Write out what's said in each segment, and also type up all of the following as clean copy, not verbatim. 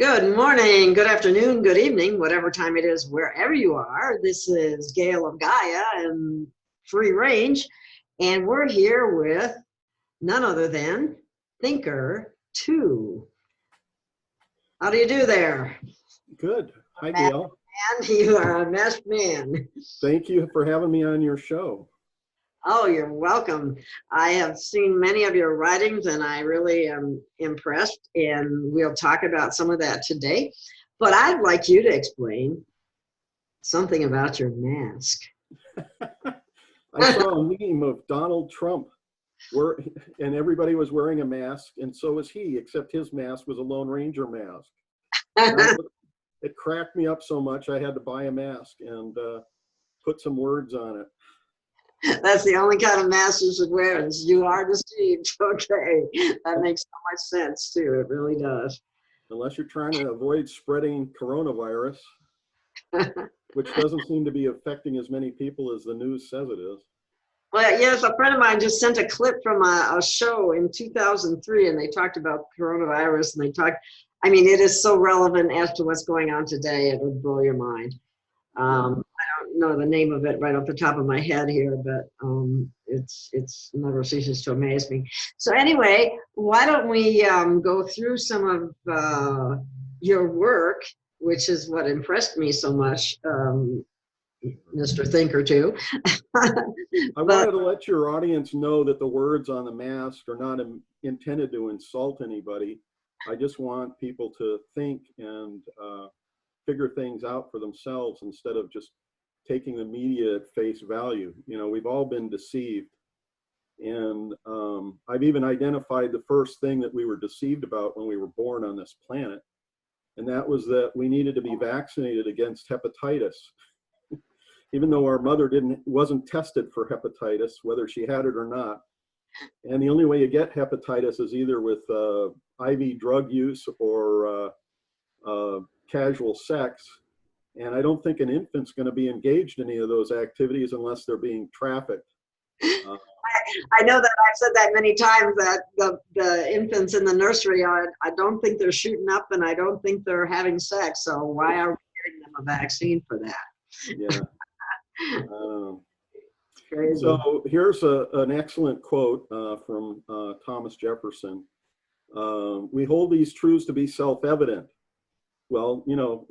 Good morning, good afternoon, good evening, whatever time it is, wherever you are. This is Gail of Gaia and Free Range, and we're here with none other than Thinker2. How do you do there? Good. Hi, Gail. And you are a masked man. Thank you for having me on your show. Oh, you're welcome. I have seen many of your writings and I really am impressed, and we'll talk about some of that today. But I'd like you to explain something about your mask. I saw a meme of Donald Trump and everybody was wearing a mask, and so was he, except his mask was a Lone Ranger mask. It cracked me up so much I had to buy a mask and put some words on it. That's the only kind of mask you should wear, is you are deceived. Okay, that makes so much sense too. It really does. Unless you're trying to avoid spreading coronavirus, which doesn't seem to be affecting as many people as the news says it is. Well, yes, a friend of mine just sent a clip from a show in 2003, and they talked about coronavirus, and they talked, I mean, it is so relevant as to what's going on today, it would blow your mind. I don't know the name of it right off the top of my head here, but it's never ceases to amaze me. So anyway, why don't we go through some of your work, which is what impressed me so much, Mr. Thinker2. I wanted to let your audience know that the words on the mask are not intended to insult anybody. I just want people to think and figure things out for themselves instead of just taking the media at face value. You know, we've all been deceived. And I've even identified the first thing that we were deceived about when we were born on this planet. And that was that we needed to be vaccinated against hepatitis. Even though our mother wasn't tested for hepatitis, whether she had it or not. And the only way you get hepatitis is either with IV drug use or casual sex. And I don't think an infant's going to be engaged in any of those activities unless they're being trafficked. I know that I've said that many times, that the infants in the nursery I don't think they're shooting up, and I don't think they're having sex. So why are we giving them a vaccine for that? Yeah. So here's an excellent quote from Thomas Jefferson. We hold these truths to be self-evident. Well, you know,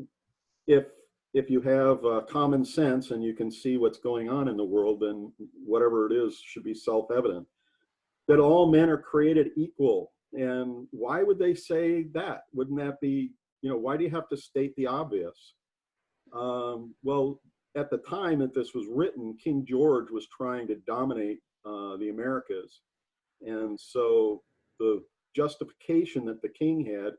if you have common sense and you can see what's going on in the world, then whatever it is should be self-evident. That all men are created equal. And why would they say that? Wouldn't that be, you know, why do you have to state the obvious? Well, at the time that this was written, King George was trying to dominate the Americas. And so the justification that the king had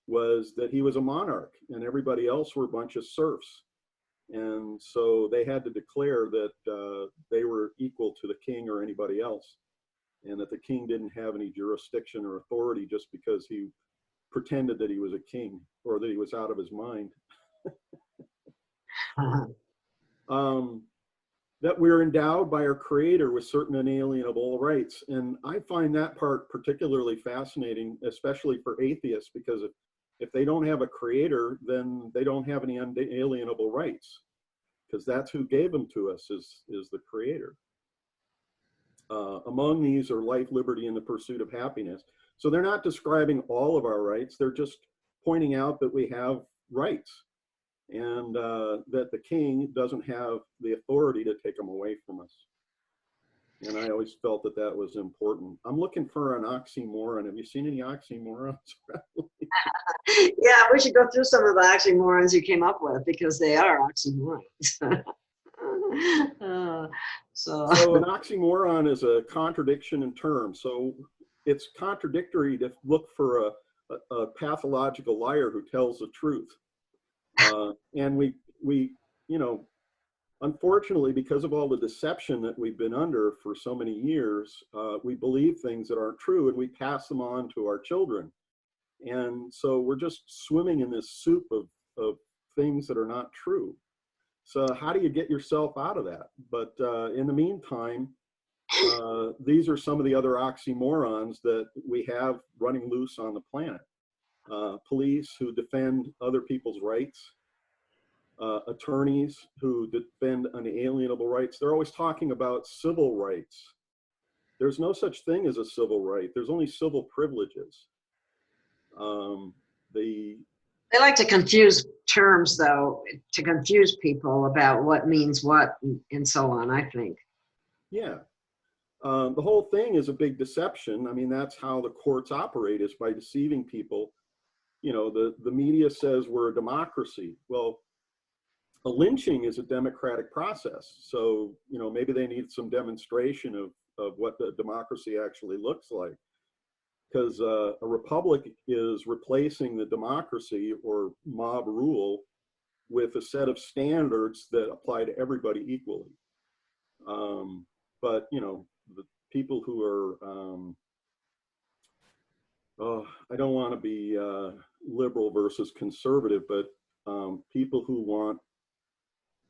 was that he was a monarch and everybody else were a bunch of serfs. And so they had to declare that they were equal to the king or anybody else, and that the king didn't have any jurisdiction or authority just because he pretended that he was a king or that he was out of his mind. That we're endowed by our creator with certain inalienable rights. And I find that part particularly fascinating, especially for atheists, because if they don't have a creator, then they don't have any unalienable rights, because that's who gave them to us, is the creator. Among these are life, liberty, and the pursuit of happiness. So they're not describing all of our rights. They're just pointing out that we have rights, and that the king doesn't have the authority to take them away from us. And I always felt that that was important. I'm looking for an oxymoron. Have you seen any oxymorons? Yeah, we should go through some of the oxymorons you came up with, because they are oxymorons. So an oxymoron is a contradiction in terms. So it's contradictory to look for a pathological liar who tells the truth. And we, you know, unfortunately, because of all the deception that we've been under for so many years, we believe things that aren't true and we pass them on to our children. And so we're just swimming in this soup of things that are not true. So how do you get yourself out of that? But in the meantime, these are some of the other oxymorons that we have running loose on the planet. police who defend other people's rights, attorneys who defend unalienable rights. They're always talking about civil rights. There's no such thing as a civil right. There's only civil privileges. They like to confuse terms, though, to confuse people about what means what and so on, I think. Yeah. The whole thing is a big deception. I mean, that's how the courts operate, is by deceiving people. You know, the media says we're a democracy. Well, a lynching is a democratic process. So, you know, maybe they need some demonstration of what the democracy actually looks like. Because a republic is replacing the democracy or mob rule with a set of standards that apply to everybody equally. But, you know, the people who are, I don't want to be liberal versus conservative, but people who want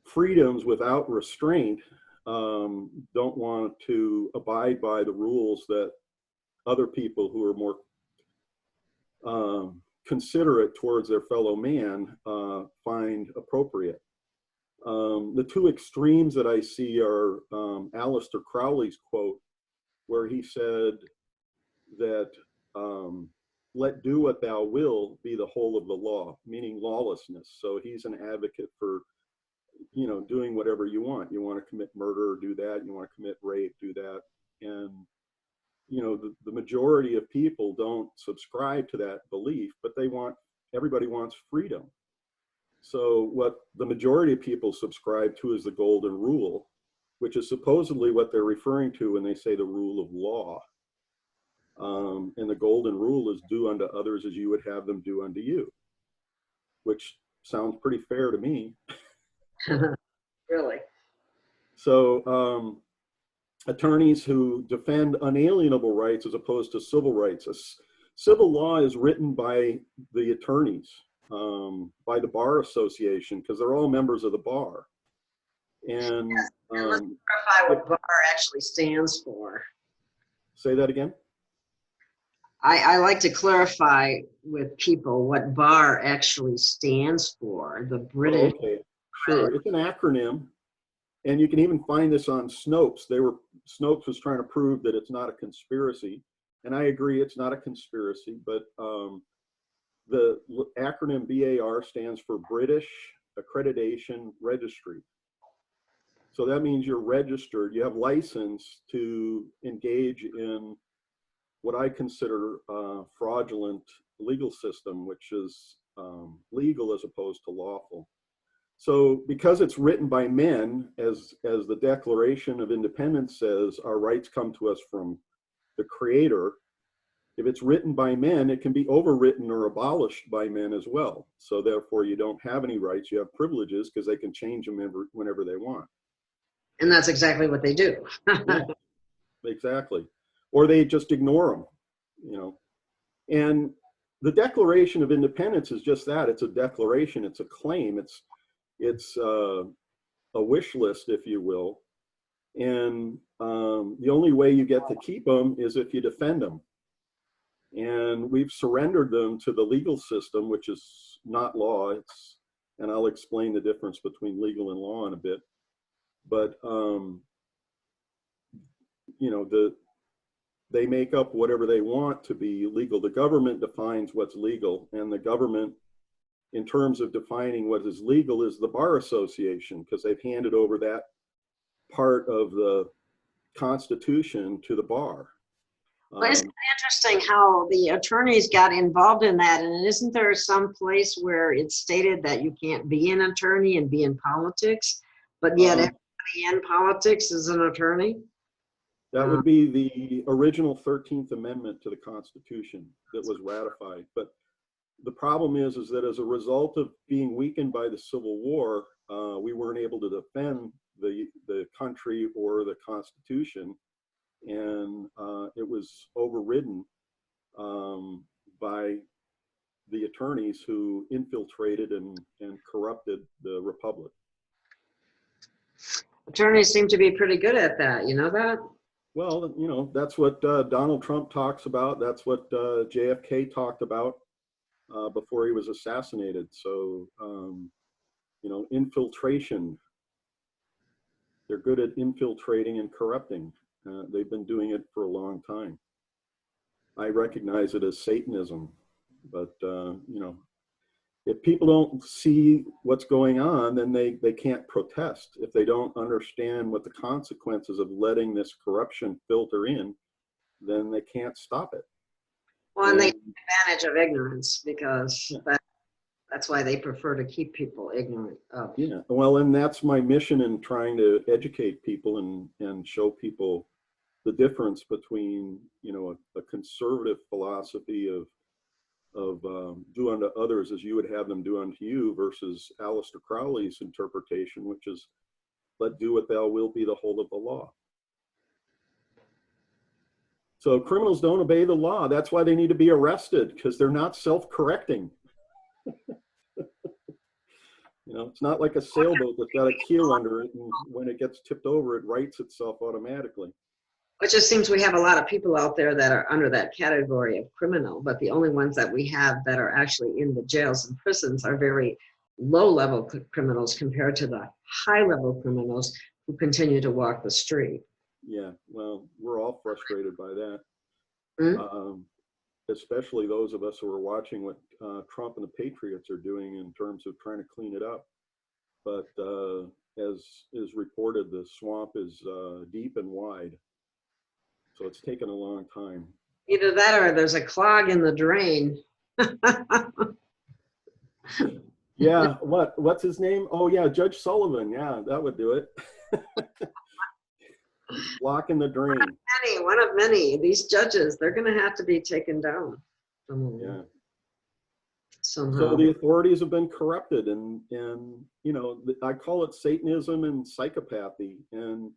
freedoms without restraint don't want to abide by the rules that other people who are more considerate towards their fellow man find appropriate. The two extremes that I see are Aleister Crowley's quote, where he said that let do what thou will be the whole of the law, meaning lawlessness. So he's an advocate for, you know, doing whatever you want. You want to commit murder, do that. You want to commit rape, do that. And, you know, the majority of people don't subscribe to that belief, but everybody wants freedom. So what the majority of people subscribe to is the golden rule, which is supposedly what they're referring to when they say the rule of law. And the golden rule is do unto others as you would have them do unto you, which sounds pretty fair to me. Really? So attorneys who defend unalienable rights as opposed to civil rights. Civil law is written by the attorneys, by the Bar Association, because they're all members of the bar. And yes. And let's clarify what bar actually stands for. Say that again? I like to clarify with people what bar actually stands for, the British. Oh, okay, sure. It's an acronym. And you can even find this on Snopes. Snopes was trying to prove that it's not a conspiracy. And I agree, it's not a conspiracy, but the acronym BAR stands for British Accreditation Registry. So that means you're registered, you have license to engage in what I consider fraudulent legal system, which is legal as opposed to lawful. So because it's written by men, as the Declaration of Independence says, our rights come to us from the Creator. If it's written by men, it can be overwritten or abolished by men as well. So therefore you don't have any rights, you have privileges because they can change them whenever they want. And that's exactly what they do. Yeah, exactly. Or they just ignore them, you know. And the Declaration of Independence is just that. It's a declaration, it's a claim, it's a wish list, if you will. And the only way you get to keep them is if you defend them. And we've surrendered them to the legal system, which is not law. And I'll explain the difference between legal and law in a bit. But, you know, they make up whatever they want to be legal. The government defines what's legal, and the government, in terms of defining what is legal, is the Bar Association, because they've handed over that part of the Constitution to the bar. Well, isn't it interesting how the attorneys got involved in that? And isn't there some place where it's stated that you can't be an attorney and be in politics, but yet everybody in politics is an attorney? That would be the original 13th Amendment to the Constitution that was ratified. But the problem is that as a result of being weakened by the Civil War, we weren't able to defend the country or the Constitution, and it was overridden by the attorneys who infiltrated and corrupted the Republic. Attorneys seem to be pretty good at that, you know that? Well, you know, that's what Donald Trump talks about. That's what JFK talked about. before he was assassinated. So, infiltration. They're good at infiltrating and corrupting. They've been doing it for a long time. I recognize it as Satanism, but if people don't see what's going on, then they can't protest. If they don't understand what the consequences of letting this corruption filter in, then they can't stop it. Well, and they take advantage of ignorance because that's why they prefer to keep people ignorant of. Yeah, well, and that's my mission in trying to educate people and show people the difference between, a conservative philosophy of do unto others as you would have them do unto you versus Aleister Crowley's interpretation, which is let do what thou wilt be the whole of the law. So criminals don't obey the law. That's why they need to be arrested, because they're not self-correcting. It's not like a sailboat that's got a keel under it, and when it gets tipped over, it rights itself automatically. It just seems we have a lot of people out there that are under that category of criminal, but the only ones that we have that are actually in the jails and prisons are very low-level criminals compared to the high-level criminals who continue to walk the street. Yeah, well, we're all frustrated by that. Mm-hmm. Especially those of us who are watching what Trump and the Patriots are doing in terms of trying to clean it up. But as is reported, the swamp is deep and wide. So it's taken a long time. Either that or there's a clog in the drain. Yeah, what's his name? Oh yeah, Judge Sullivan. Yeah, that would do it. Block in the drain. One of many. These judges, they're going to have to be taken down. Yeah. Somehow. So the authorities have been corrupted, and I call it Satanism and psychopathy, and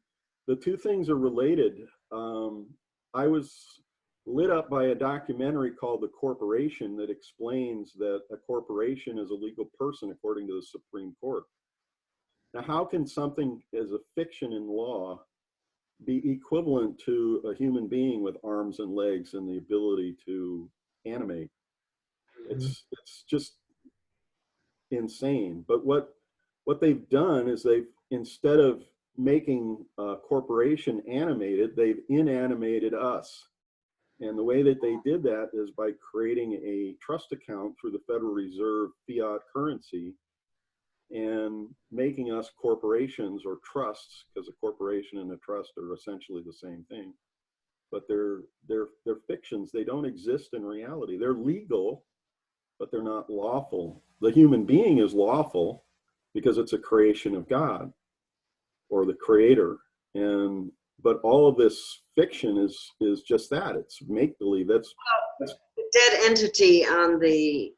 the two things are related. I was lit up by a documentary called The Corporation that explains that a corporation is a legal person according to the Supreme Court. Now, how can something as a fiction in law be equivalent to a human being with arms and legs and the ability to animate? It's just insane. But what they've done is instead of making a corporation animated, they've inanimated us. And the way that they did that is by creating a trust account through the Federal Reserve fiat currency and making us corporations or trusts, because a corporation and a trust are essentially the same thing. But they're fictions. They don't exist in reality. They're legal, but they're not lawful. The human being is lawful because it's a creation of God or the creator. But all of this fiction is just that. It's make-believe. That's the dead entity on the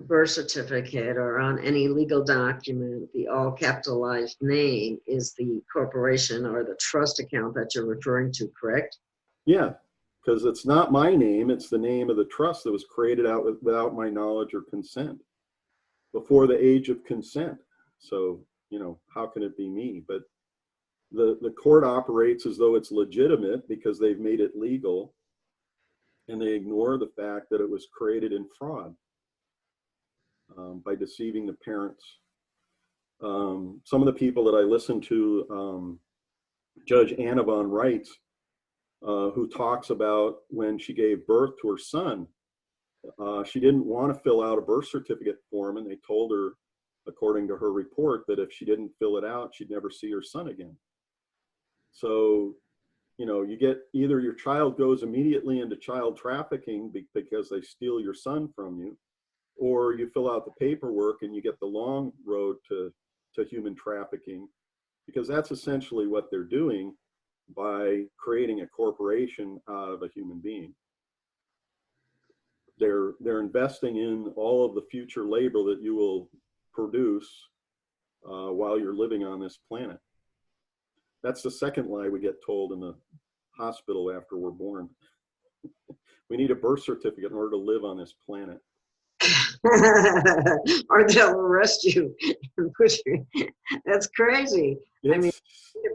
birth certificate or on any legal document, the all capitalized name is the corporation or the trust account that you're referring to, correct? Yeah, because it's not my name. It's the name of the trust that was created without my knowledge or consent, before the age of consent. So, how can it be me? But the court operates as though it's legitimate because they've made it legal, and they ignore the fact that it was created in fraud by deceiving the parents. Some of the people that I listen to, Judge Anna von Reitz, who talks about when she gave birth to her son, she didn't want to fill out a birth certificate form, and they told her, according to her report, that if she didn't fill it out, she'd never see her son again. So, you get either your child goes immediately into child trafficking because they steal your son from you, or you fill out the paperwork and you get the long road to human trafficking, because that's essentially what they're doing by creating a corporation out of a human being. They're investing in all of the future labor that you will produce while you're living on this planet. That's the second lie we get told in the hospital after we're born. We need a birth certificate in order to live on this planet. Or they'll arrest you and put you. That's crazy. Think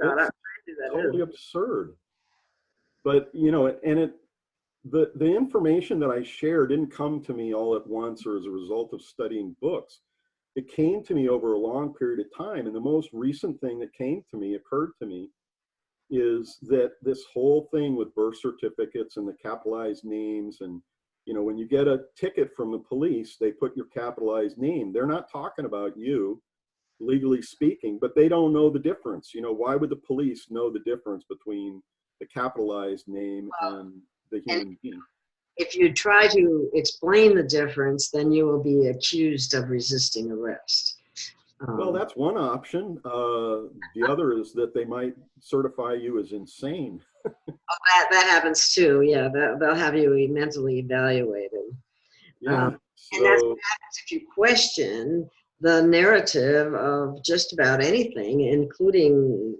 about how crazy that totally is. Absurd. But and the information that I share didn't come to me all at once or as a result of studying books. It came to me over a long period of time. And the most recent thing that occurred to me, is that this whole thing with birth certificates and the capitalized names, and when you get a ticket from the police, they put your capitalized name. They're not talking about you, legally speaking, but they don't know the difference. Why would the police know the difference between the capitalized name and the human being? If you try to explain the difference, then you will be accused of resisting arrest. Well, that's one option. The other is that they might certify you as insane. That happens too. Yeah, they'll have you mentally evaluated. Yeah. And that's what happens if you question the narrative of just about anything, including,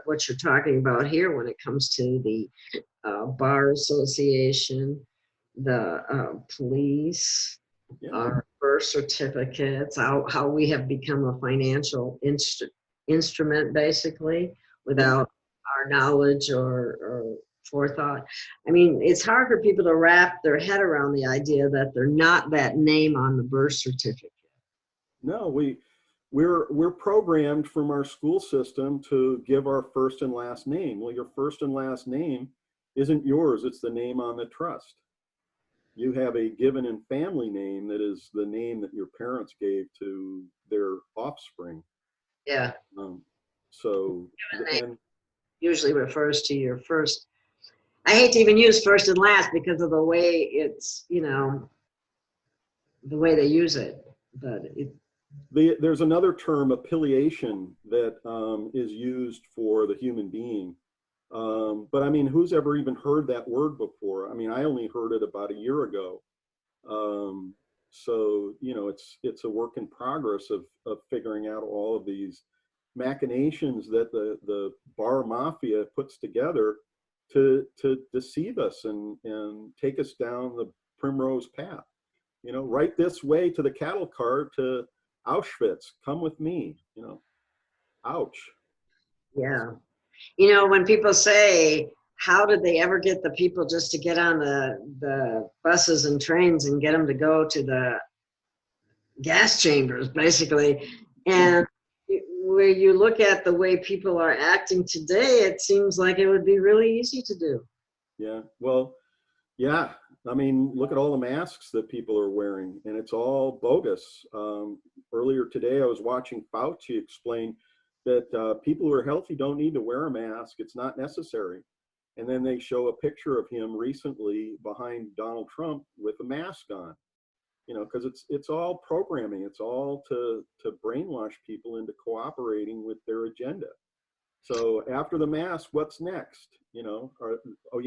what you're talking about here when it comes to the bar association, the police, our birth certificates, how we have become a financial instrument, basically, without our knowledge or forethought. I mean, it's hard for people to wrap their head around the idea that they're not that name on the birth certificate. No, we're programmed from our school system to give our first and last name. Well, your first and last name isn't yours, it's the name on the trust. You have a given and family name that is the name that your parents gave to their offspring. Yeah. So, and usually refers to your first. I hate to even use first and last because of the way it's, the way they use it. But there's another term, affiliation, that is used for the human being. But I mean, who's ever even heard that word before? I mean, I only heard it about a year ago. So, it's a work in progress of figuring out all of these machinations that the bar mafia puts together to deceive us and take us down the primrose path. Right this way to the cattle cart to Auschwitz. Come with me. Ouch. Yeah. When people say, how did they ever get the people just to get on the buses and trains and get them to go to the gas chambers, basically? And where you look at the way people are acting today, it seems like it would be really easy to do. Yeah. Well, yeah. I mean, look at all the masks that people are wearing, and it's all bogus. Earlier today, I was watching Fauci explain that people who are healthy don't need to wear a mask. It's not necessary. And then they show a picture of him recently behind Donald Trump with a mask on, because it's all programming. It's all to brainwash people into cooperating with their agenda. So after the mask, what's next? You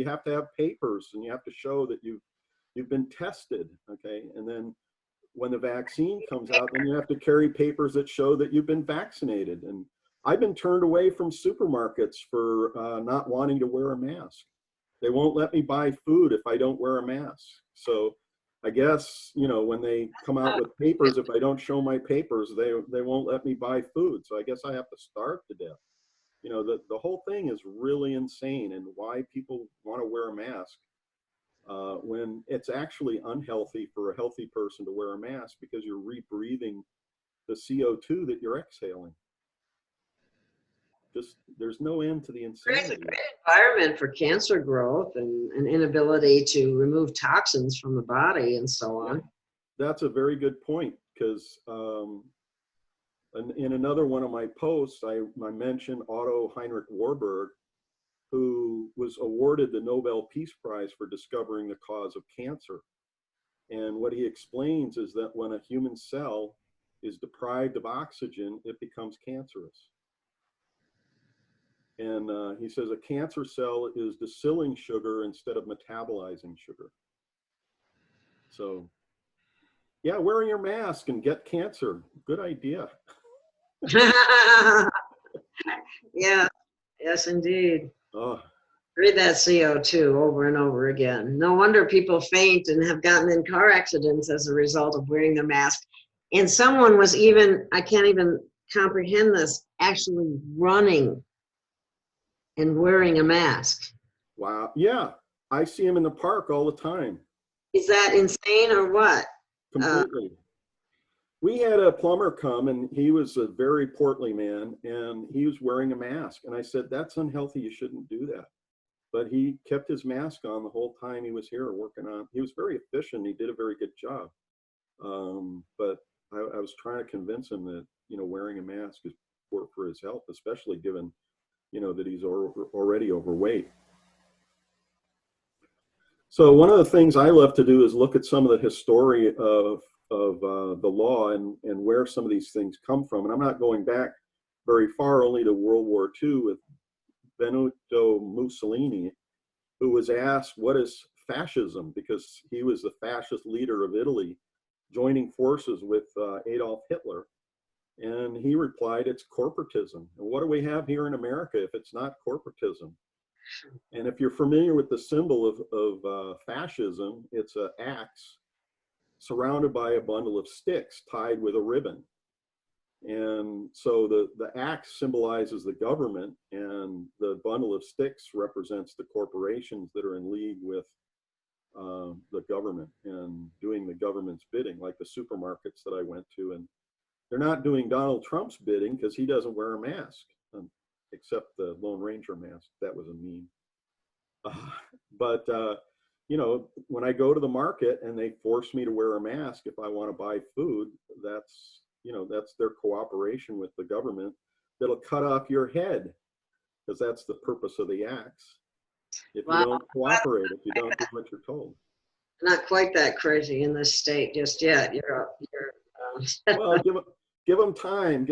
have to have papers and you have to show that you've been tested. Okay. And then when the vaccine comes out, then you have to carry papers that show that you've been vaccinated. And I've been turned away from supermarkets for not wanting to wear a mask. They won't let me buy food if I don't wear a mask. So I guess, when they come out with papers, if I don't show my papers, they won't let me buy food. So I guess I have to starve to death. The whole thing is really insane, and why people want to wear a mask when it's actually unhealthy for a healthy person to wear a mask, because you're rebreathing the CO2 that you're exhaling. Just, there's no end to the insanity. It's a great environment for cancer growth and an inability to remove toxins from the body and so on. That's a very good point, because in another one of my posts, I mentioned Otto Heinrich Warburg, who was awarded the Nobel Peace Prize for discovering the cause of cancer. And what he explains is that when a human cell is deprived of oxygen, it becomes cancerous. And he says a cancer cell is distilling sugar instead of metabolizing sugar. So, yeah, wear your mask and get cancer. Good idea. Yeah, yes, indeed. Oh. Breathe that CO2 over and over again. No wonder people faint and have gotten in car accidents as a result of wearing the mask. And someone was even, I can't even comprehend this, actually running and wearing a mask. Wow. Yeah. I see him in the park all the time. Is that insane or what? Completely. We had a plumber come, and he was a very portly man, and he was wearing a mask. And I said, that's unhealthy. You shouldn't do that. But he kept his mask on the whole time he was here working on. He was very efficient. He did a very good job. But I was trying to convince him that, wearing a mask is poor for his health, especially given, that he's already overweight. So one of the things I love to do is look at some of the history of the law and where some of these things come from. And I'm not going back very far, only to World War II with Benito Mussolini, who was asked, what is fascism? Because he was the fascist leader of Italy, joining forces with Adolf Hitler. And he replied, it's corporatism. And what do we have here in America if it's not corporatism? And if you're familiar with the symbol of fascism, it's an axe surrounded by a bundle of sticks tied with a ribbon. And so the axe symbolizes the government, and the bundle of sticks represents the corporations that are in league with the government and doing the government's bidding, like the supermarkets that I went to. And they're not doing Donald Trump's bidding because he doesn't wear a mask, except the Lone Ranger mask. That was a meme. But when I go to the market and they force me to wear a mask if I want to buy food, that's their cooperation with the government that'll cut off your head, because that's the purpose of the axe. If you don't cooperate, if you don't do what you're told. Not quite that crazy in this state just yet. Well, give them time,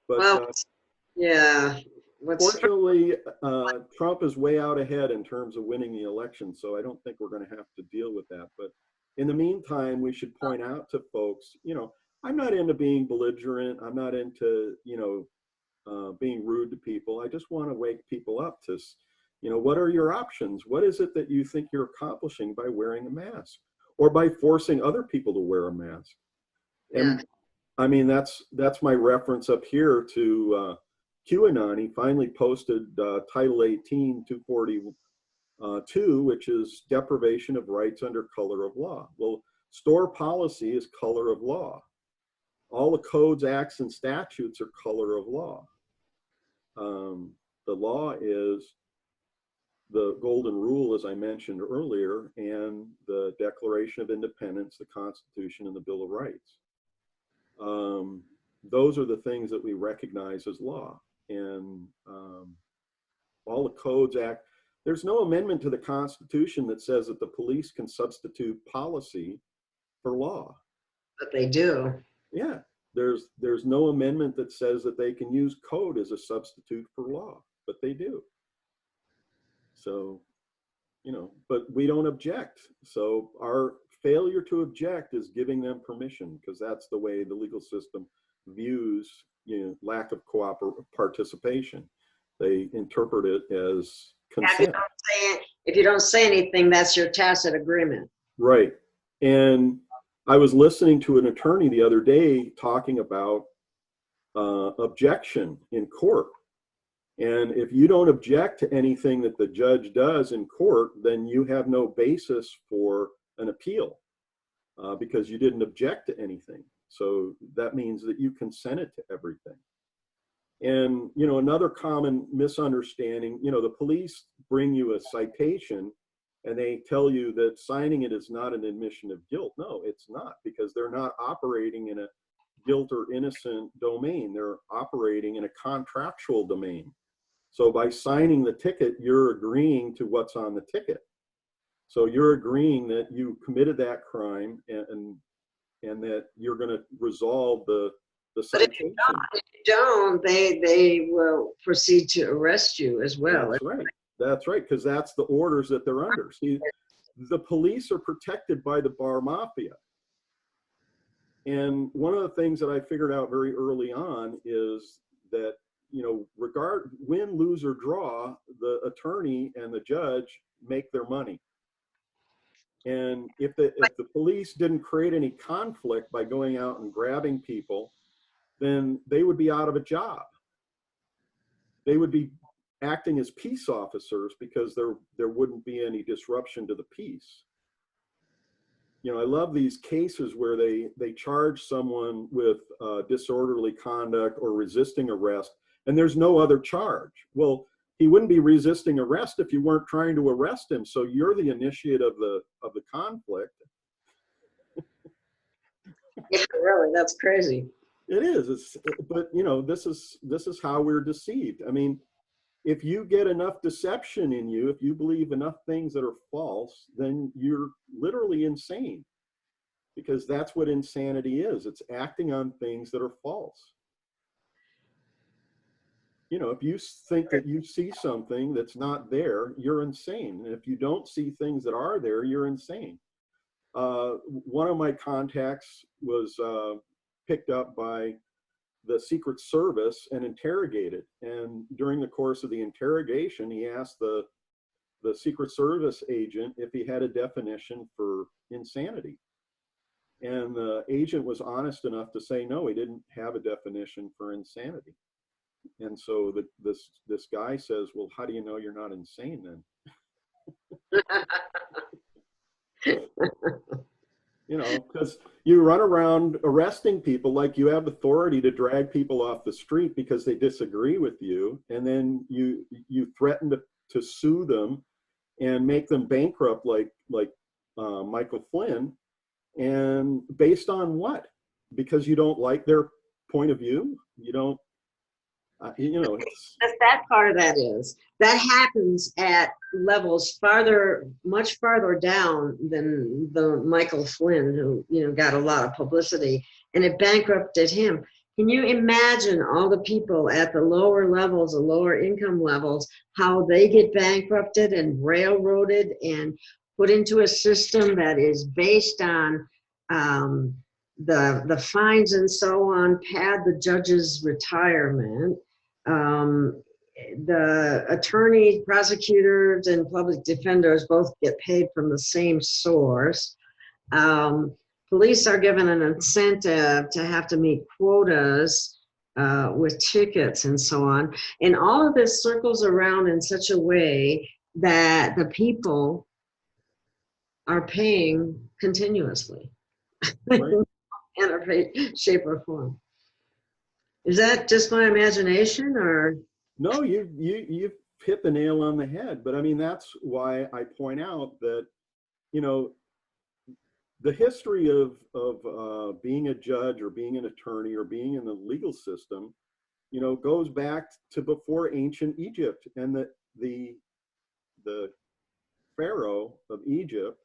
But well, yeah. fortunately, Trump is way out ahead in terms of winning the election, so I don't think we're going to have to deal with that. But in the meantime, we should point out to folks, I'm not into being belligerent. I'm not into, being rude to people. I just want to wake people up to, what are your options? What is it that you think you're accomplishing by wearing a mask or by forcing other people to wear a mask? And I mean, that's my reference up here to QAnon. He finally posted Title 18, 242, which is deprivation of rights under color of law. Well, store policy is color of law. All the codes, acts, and statutes are color of law. The law is the golden rule, as I mentioned earlier, and the Declaration of Independence, the Constitution, and the Bill of Rights. Those are the things that we recognize as law. And all the codes, act, there's no amendment to the Constitution that says that the police can substitute policy for law. But they do. Yeah, there's no amendment that says that they can use code as a substitute for law, but they do. So, but we don't object. So our failure to object is giving them permission, because that's the way the legal system views, lack of participation. They interpret it as consent. If you don't say anything, that's your tacit agreement. Right. And I was listening to an attorney the other day talking about objection in court. And if you don't object to anything that the judge does in court, then you have no basis for an appeal because you didn't object to anything. So that means that you consented to everything. And, another common misunderstanding, the police bring you a citation and they tell you that signing it is not an admission of guilt. No, it's not, because they're not operating in a guilt or innocent domain. They're operating in a contractual domain. So by signing the ticket, you're agreeing to what's on the ticket. So you're agreeing that you committed that crime and that you're going to resolve the citation. But if you don't, they will proceed to arrest you as well. That's right. That's right, because that's the orders that they're under. See, the police are protected by the bar mafia. And one of the things that I figured out very early on is that, win, lose, or draw, the attorney and the judge make their money. And if the police didn't create any conflict by going out and grabbing people, then they would be out of a job. They would be acting as peace officers because there wouldn't be any disruption to the peace. You know, I love these cases where they charge someone with disorderly conduct or resisting arrest, and there's no other charge. Well, he wouldn't be resisting arrest if you weren't trying to arrest him. So you're the initiate of the conflict. Yeah, really, that's crazy. It is. But you know, this is how we're deceived. I mean, if you get enough deception in you, if you believe enough things that are false, then you're literally insane, because that's what insanity is. It's acting on things that are false. You know, if you think that you see something that's not there, you're insane. And if you don't see things that are there, you're insane. One of my contacts was picked up by the Secret Service and interrogated. And during the course of the interrogation, he asked the Secret Service agent if he had a definition for insanity. And the agent was honest enough to say no, he didn't have a definition for insanity. And so this guy says, well, how do you know you're not insane then? You know, because you run around arresting people like you have authority to drag people off the street because they disagree with you, and then you threaten to sue them and make them bankrupt like Michael Flynn. And based on what? Because you don't like their point of view? You don't, you know. That part of that is, that happens at levels much farther down than the Michael Flynn, who, you know, got a lot of publicity, and it bankrupted him. Can you imagine all the people at the lower levels, the lower income levels, how they get bankrupted and railroaded and put into a system that is based on the fines and so on, pad the judge's retirement. The attorneys, prosecutors, and public defenders both get paid from the same source. Police are given an incentive to have to meet quotas with tickets and so on. And all of this circles around in such a way that the people are paying continuously, Right. in a shape or form. Is that just my imagination, or? No, you've hit the nail on the head. But I mean, that's why I point out that, you know, the history of being a judge or being an attorney or being in the legal system, you know, goes back to before ancient Egypt. And the Pharaoh of Egypt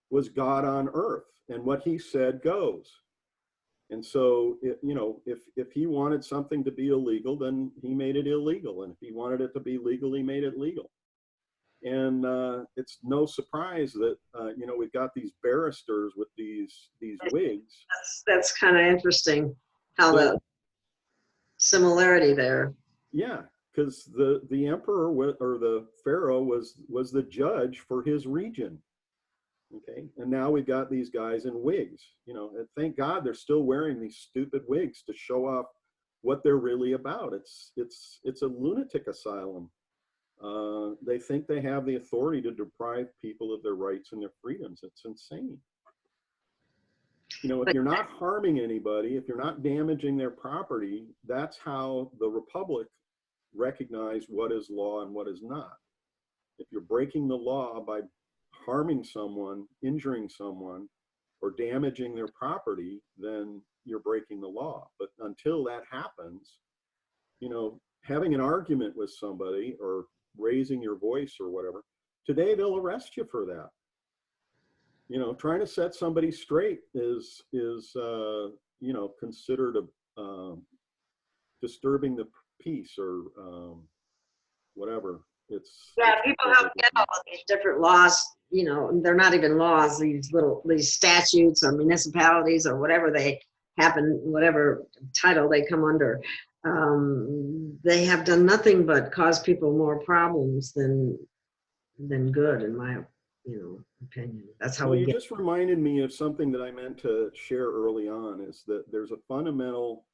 was God on earth, and what he said goes. And so, you know, if he wanted something to be illegal, then he made it illegal. And if he wanted it to be legal, he made it legal. And it's no surprise that, you know, we've got these barristers with these wigs. That's kind of interesting how the similarity there. Yeah, because the emperor or the pharaoh was the judge for his region. Okay, and now we've got these guys in wigs, you know, and thank God they're still wearing these stupid wigs to show off what they're really about. It's a lunatic asylum. They think they have the authority to deprive people of their rights and their freedoms. It's insane. You know, if you're not harming anybody, if you're not damaging their property, that's how the Republic recognize what is law and what is not. If you're breaking the law by harming someone, injuring someone, or damaging their property, then you're breaking the law. But until that happens, you know, having an argument with somebody or raising your voice or whatever, today they'll arrest you for that. You know, trying to set somebody straight is you know, considered a disturbing the peace or whatever. Yeah, people have get all of these different laws, you know, they're not even laws, these statutes or municipalities or whatever they happen, whatever title they come under. They have done nothing but cause people more problems than good, in my, you know, opinion. That's how well, we you get. just reminded me of something that I meant to share early on, is that there's a fundamental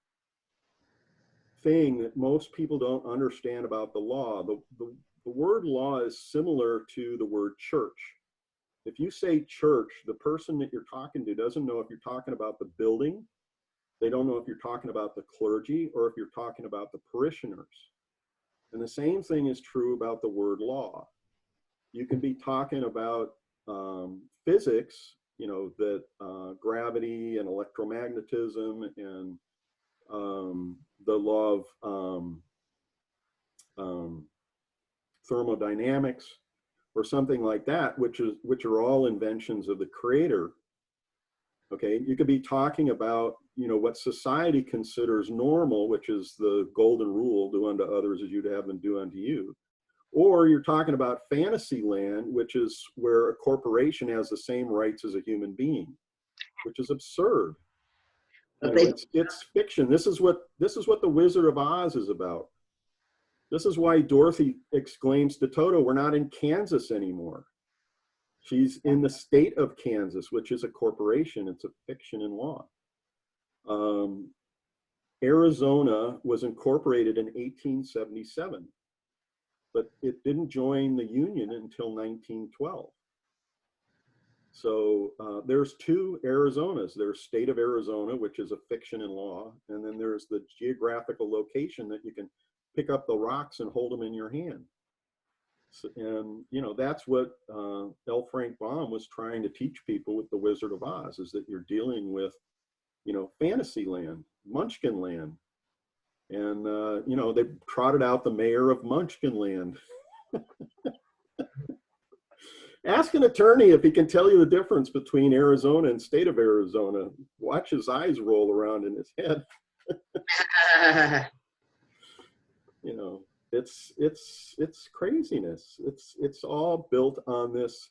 thing that most people don't understand about the law. The word law is similar to the word church. If you say church, the person that you're talking to doesn't know if you're talking about the building, they don't know if you're talking about the clergy, or if you're talking about the parishioners. And the same thing is true about the word law. You can be talking about physics, you know, that gravity and electromagnetism and the law of thermodynamics or something like that, which are all inventions of the creator. Okay, you could be talking about, you know, what society considers normal, which is the golden rule: do unto others as you'd have them do unto you. Or you're talking about fantasy land, which is where a corporation has the same rights as a human being, which is absurd. You know, it's fiction. This is what the Wizard of Oz is about. This is why Dorothy exclaims to Toto, "We're not in Kansas anymore." She's in the state of Kansas, which is a corporation. It's a fiction in law. Arizona was incorporated in 1877, but it didn't join the Union until 1912. So there's two Arizonas. There's state of Arizona, which is a fiction in law, and then there's the geographical location that you can pick up the rocks and hold them in your hand. So, and you know, that's what L. Frank Baum was trying to teach people with the Wizard of Oz, is that you're dealing with, you know, fantasy land, Munchkin land. And you know, they trotted out the mayor of Munchkin land. Ask an attorney if he can tell you the difference between Arizona and state of Arizona. Watch his eyes roll around in his head. You know, it's craziness. It's all built on this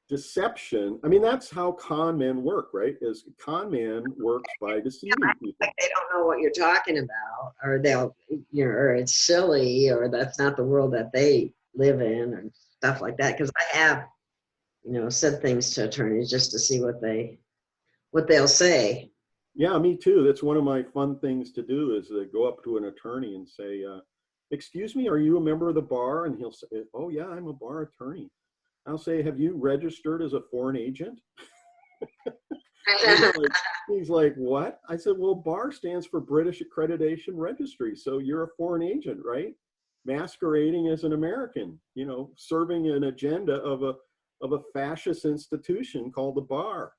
deception. I mean, that's how con men work, right? Is con man works by deceiving people. Like they don't know what you're talking about, or they'll, you know, or it's silly, or that's not the world that they live in, or stuff like that. Because I have, you know, said things to attorneys just to see what they'll say. Yeah, me too. That's one of my fun things to do, is to go up to an attorney and say, "Excuse me, are you a member of the bar?" And he'll say, "Oh yeah, I'm a bar attorney." I'll say, "Have you registered as a foreign agent?" He's like, "What?" I said, "Well, BAR stands for British Accreditation Registry. So you're a foreign agent, right? Masquerading as an American, you know, serving an agenda of a fascist institution called the BAR,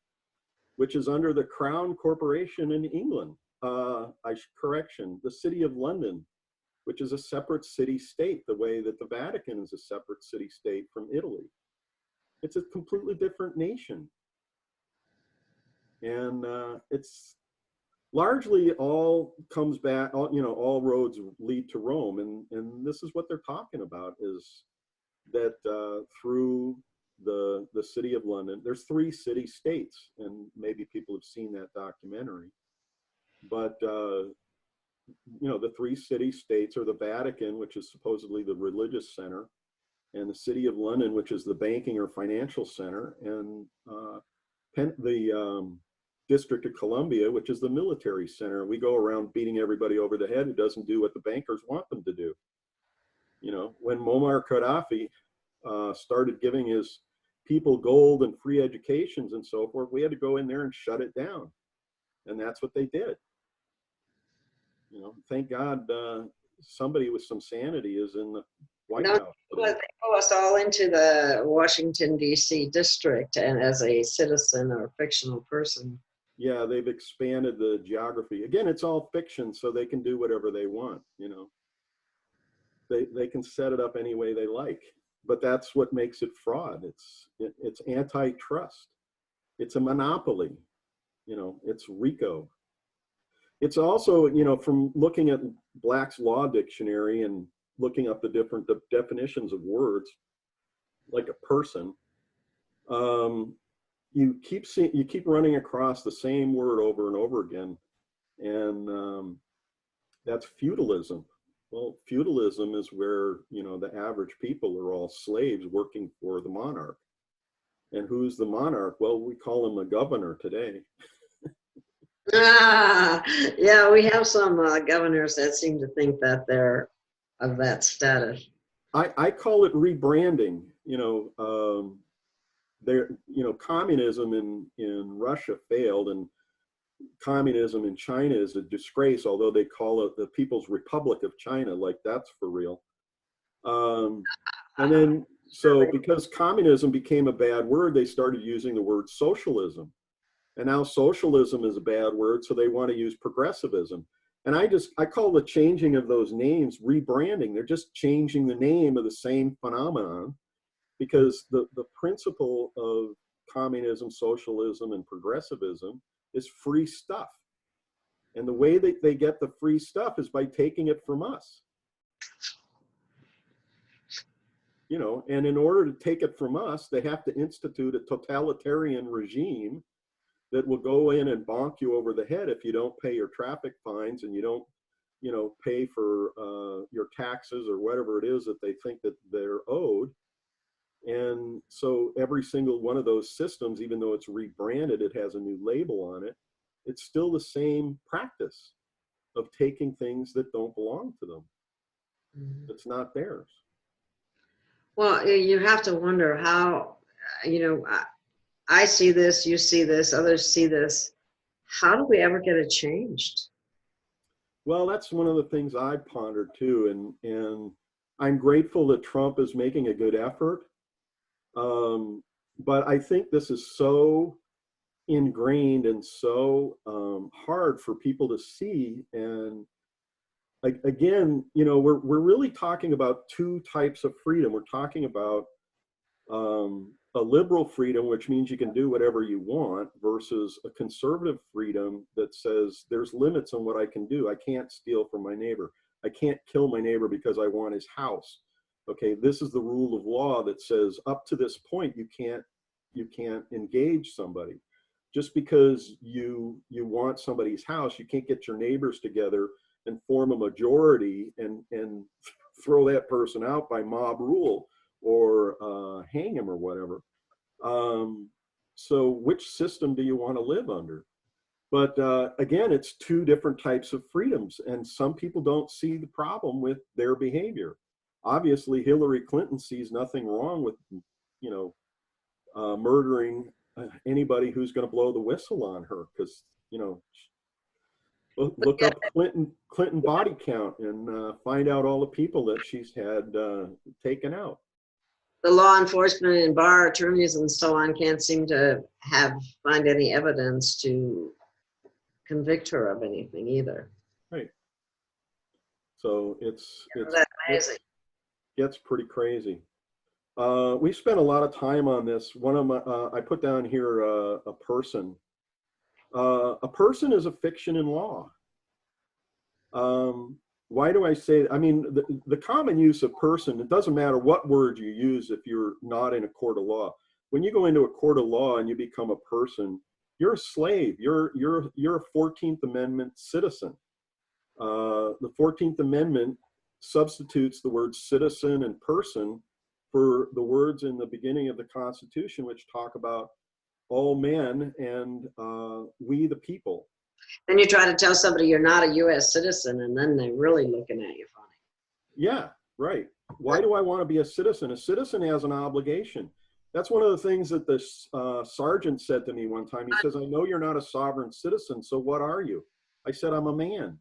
which is under the Crown Corporation in England. Correction, the City of London, which is a separate city-state, the way that the Vatican is a separate city-state from Italy. It's a completely different nation. And it's largely all comes back, you know, all roads lead to Rome. And this is what they're talking about, is that through the City of London, there's 3 city-states, and maybe people have seen that documentary. But, you know, the 3 city-states are the Vatican, which is supposedly the religious center, and the City of London, which is the banking or financial center, and the District of Columbia, which is the military center. We go around beating everybody over the head who doesn't do what the bankers want them to do. You know, when Muammar Gaddafi started giving his people gold and free educations and so forth, we had to go in there and shut it down. And that's what they did. You know, thank God somebody with some sanity is in the White House. They pull us all into the Washington, D.C. district, and as a citizen or fictional person. Yeah, they've expanded the geography. Again, it's all fiction, so they can do whatever they want, you know. They can set it up any way they like, but that's what makes it fraud. It's antitrust. It's a monopoly, you know, it's RICO. It's also, you know, from looking at Black's Law Dictionary and looking up the different definitions of words, like a person, you keep running across the same word over and over again, and that's feudalism. Well, feudalism is where, you know, the average people are all slaves working for the monarch. And who's the monarch? Well, we call him a governor today. Yeah, we have some governors that seem to think that they're of that status. I call it rebranding. Communism in Russia failed, and communism in China is a disgrace, although they call it the People's Republic of China, like that's for real. And then, so because communism became a bad word, they started using the word socialism. And now socialism is a bad word, so they want to use progressivism. And I call the changing of those names rebranding. They're just changing the name of the same phenomenon, because the principle of communism, socialism, and progressivism is free stuff. And the way that they get the free stuff is by taking it from us. And in order to take it from us, they have to institute a totalitarian regime that will go in and bonk you over the head if you don't pay your traffic fines and you don't, pay for your taxes or whatever it is that they think that they're owed. And so every single one of those systems, even though it's rebranded, it has a new label on it, it's still the same practice of taking things that don't belong to them. It's not theirs. Well, you have to wonder how, I see this, you see this, others see this. How do we ever get it changed? Well, that's one of the things I've pondered too. And I'm grateful that Trump is making a good effort. But I think this is so ingrained and so hard for people to see. And again, we're really talking about two types of freedom. We're talking about a liberal freedom, which means you can do whatever you want, versus a conservative freedom that says there's limits on what I can do. I can't steal from my neighbor. I can't kill my neighbor because I want his house. Okay, this is the rule of law that says up to this point you can't engage somebody. Just because you want somebody's house, you can't get your neighbors together and form a majority and throw that person out by mob rule or hang him or whatever. So which system do you want to live under? But again, it's two different types of freedoms, and some people don't see the problem with their behavior. Obviously, Hillary Clinton sees nothing wrong with, murdering anybody who's going to blow the whistle on her, because, look up Clinton body count and find out all the people that she's had taken out. The law enforcement and bar attorneys and so on can't seem to find any evidence to convict her of anything either. Right. So it's amazing. It gets pretty crazy. We spent a lot of time on this. One of my, I put down here a person. A person is a fiction in law. Why do I say that? I mean, the common use of person, it doesn't matter what word you use if you're not in a court of law. When you go into a court of law and you become a person, you're a slave. You're a 14th Amendment citizen. The 14th Amendment substitutes the words citizen and person for the words in the beginning of the Constitution, which talk about all men and we the people. Then you try to tell somebody you're not a U.S. citizen, and then they're really looking at you funny. Yeah, right. Why do I want to be a citizen? A citizen has an obligation. That's one of the things that the sergeant said to me one time. He says, I know you're not a sovereign citizen, so what are you? I said, I'm a man.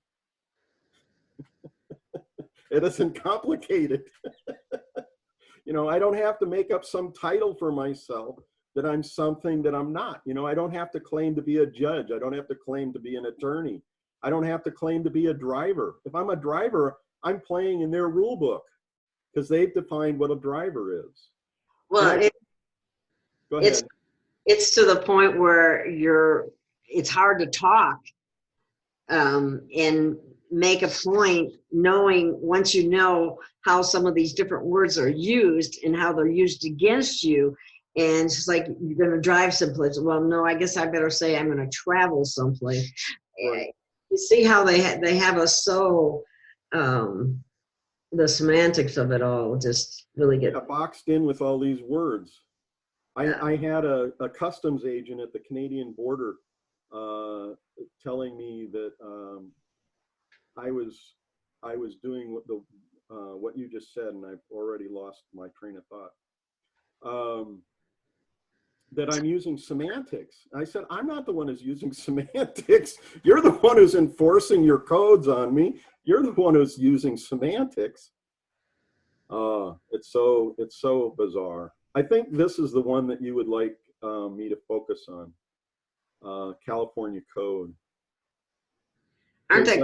It isn't complicated. I don't have to make up some title for myself that I'm something that I'm not. I don't have to claim to be a judge. I don't have to claim to be an attorney. I don't have to claim to be a driver. If I'm a driver, I'm playing in their rule book because they've defined what a driver is. Well, go ahead. It's to the point where it's hard to talk and make a point knowing, once you know how some of these different words are used and how they're used against you. And it's like, you're going to drive someplace. Well, no, I guess I better say I'm going to travel someplace. Right. You see how they have us so, the semantics of it all just really get boxed in with all these words. I had a customs agent at the Canadian border telling me that I was doing what you just said, and I've already lost my train of thought. That I'm using semantics. I said, I'm not the one who's using semantics. You're the one who's enforcing your codes on me. You're the one who's using semantics. It's so bizarre. I think this is the one that you would like me to focus on, California code. Aren't they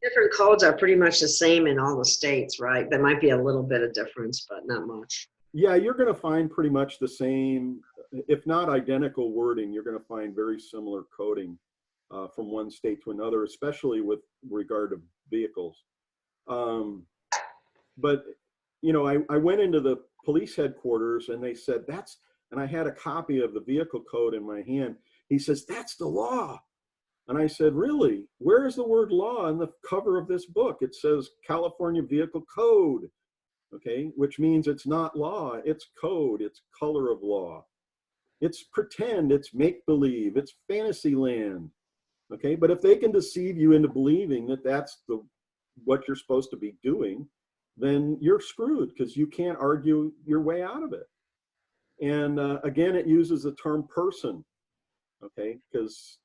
different codes are pretty much the same in all the states, right? There might be a little bit of difference, but not much. Yeah, you're going to find pretty much the same, if not identical wording. You're going to find very similar coding from one state to another, especially with regard to vehicles. But, you know, I went into the police headquarters and they said, and I had a copy of the vehicle code in my hand. He says, that's the law. And I said, really? Where is the word law on the cover of this book? It says California Vehicle Code. Okay, which means it's not law, it's code, it's color of law. It's pretend, it's make-believe, it's fantasy land. Okay, but if they can deceive you into believing that that's what you're supposed to be doing, then you're screwed because you can't argue your way out of it. And again, it uses the term person, okay, because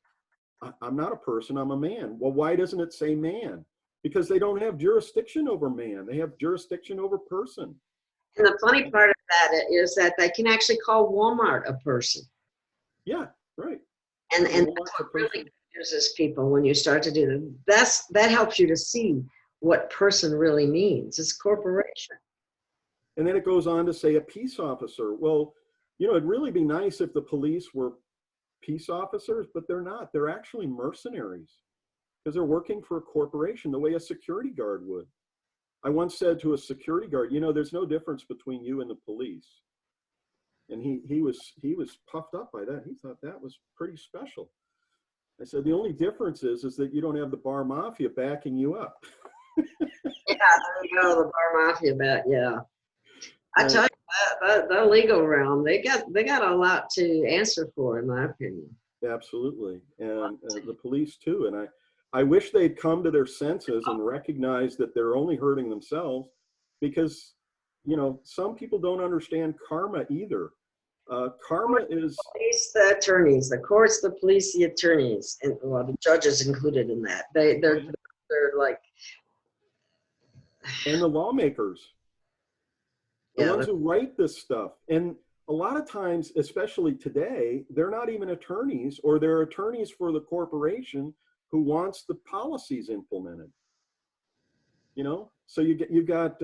I'm not a person, I'm a man. Well, why doesn't it say man? Because they don't have jurisdiction over man, they have jurisdiction over person. And the funny part of that is that they can actually call Walmart a person. Yeah, right. And that's what really confuses people when you start to do that. That helps you to see what person really means. It's corporation. And then it goes on to say a peace officer. Well, you know, it'd really be nice if the police were peace officers, but they're not. They're actually mercenaries because they're working for a corporation the way a security guard would. I once said to a security guard, you know, there's no difference between you and the police. And he was puffed up by that. He thought that was pretty special. I said, the only difference is that you don't have the bar mafia backing you up. Yeah, there you go, the bar mafia bet, yeah. I tell you, the legal realm, they got a lot to answer for, in my opinion. Absolutely, and the police too. And I wish they'd come to their senses and recognize that they're only hurting themselves, because, you know, some people don't understand karma either. Karma is police, the attorneys, the courts, the police, the attorneys, and well, the judges included in that. They're like, and the lawmakers, the ones who write this stuff. And a lot of times, especially today, they're not even attorneys, or they're attorneys for the corporation who wants the policies implemented. You know, so you got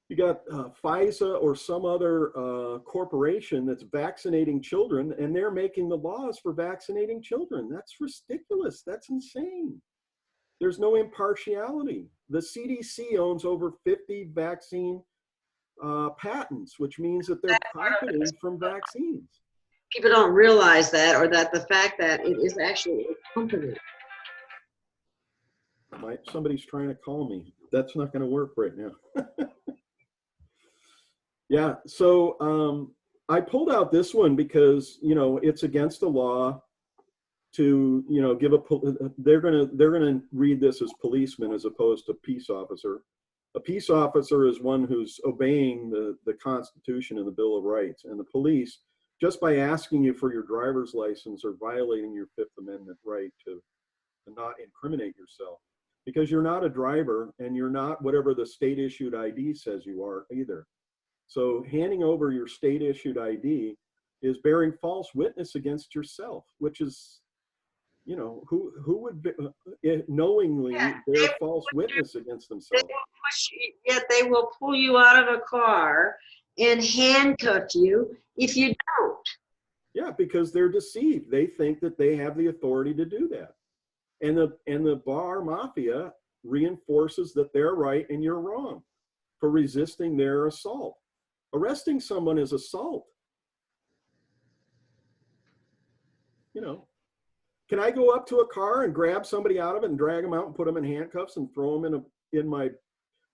FISA or some other corporation that's vaccinating children, and they're making the laws for vaccinating children. That's ridiculous. That's insane. There's no impartiality. The CDC owns over 50 vaccine patents, which means that they're profiting from vaccines. People don't realize that, or that the fact that it is actually a company. Somebody's trying to call me. That's not going to work right now. Yeah, so I pulled out this one because, you know, it's against the law to, you know, they're gonna read this as policeman as opposed to peace officer. A peace officer is one who's obeying the Constitution and the Bill of Rights, and the police, just by asking you for your driver's license, are violating your Fifth Amendment right to not incriminate yourself, because you're not a driver and you're not whatever the state issued ID says you are either. So handing over your state issued ID is bearing false witness against yourself, which is, you know, who would knowingly bear false witness against themselves? Yet they will pull you out of a car and handcuff you if you don't. Yeah, because they're deceived. They think that they have the authority to do that. And the bar mafia reinforces that they're right and you're wrong for resisting their assault. Arresting someone is assault. You know, can I go up to a car and grab somebody out of it and drag them out and put them in handcuffs and throw them in my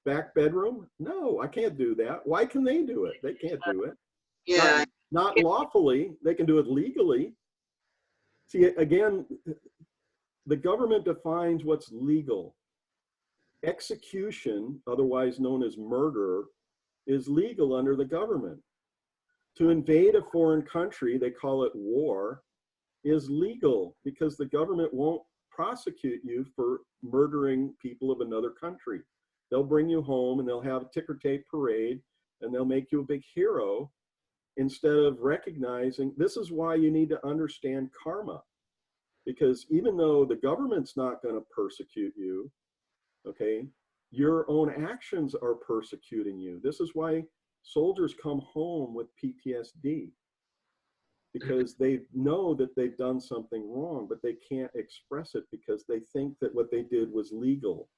back bedroom? No, I can't do that. Why can they do it? They can't do it. Yeah. Not lawfully. They can do it legally. See, again, the government defines what's legal. Execution, otherwise known as murder, is legal under the government. To invade a foreign country, they call it war, is legal because the government won't prosecute you for murdering people of another country. They'll bring you home and they'll have a ticker tape parade and they'll make you a big hero instead of recognizing. This is why you need to understand karma, because even though the government's not going to persecute you, okay, your own actions are persecuting you. This is why soldiers come home with PTSD, because they know that they've done something wrong, but they can't express it because they think that what they did was legal.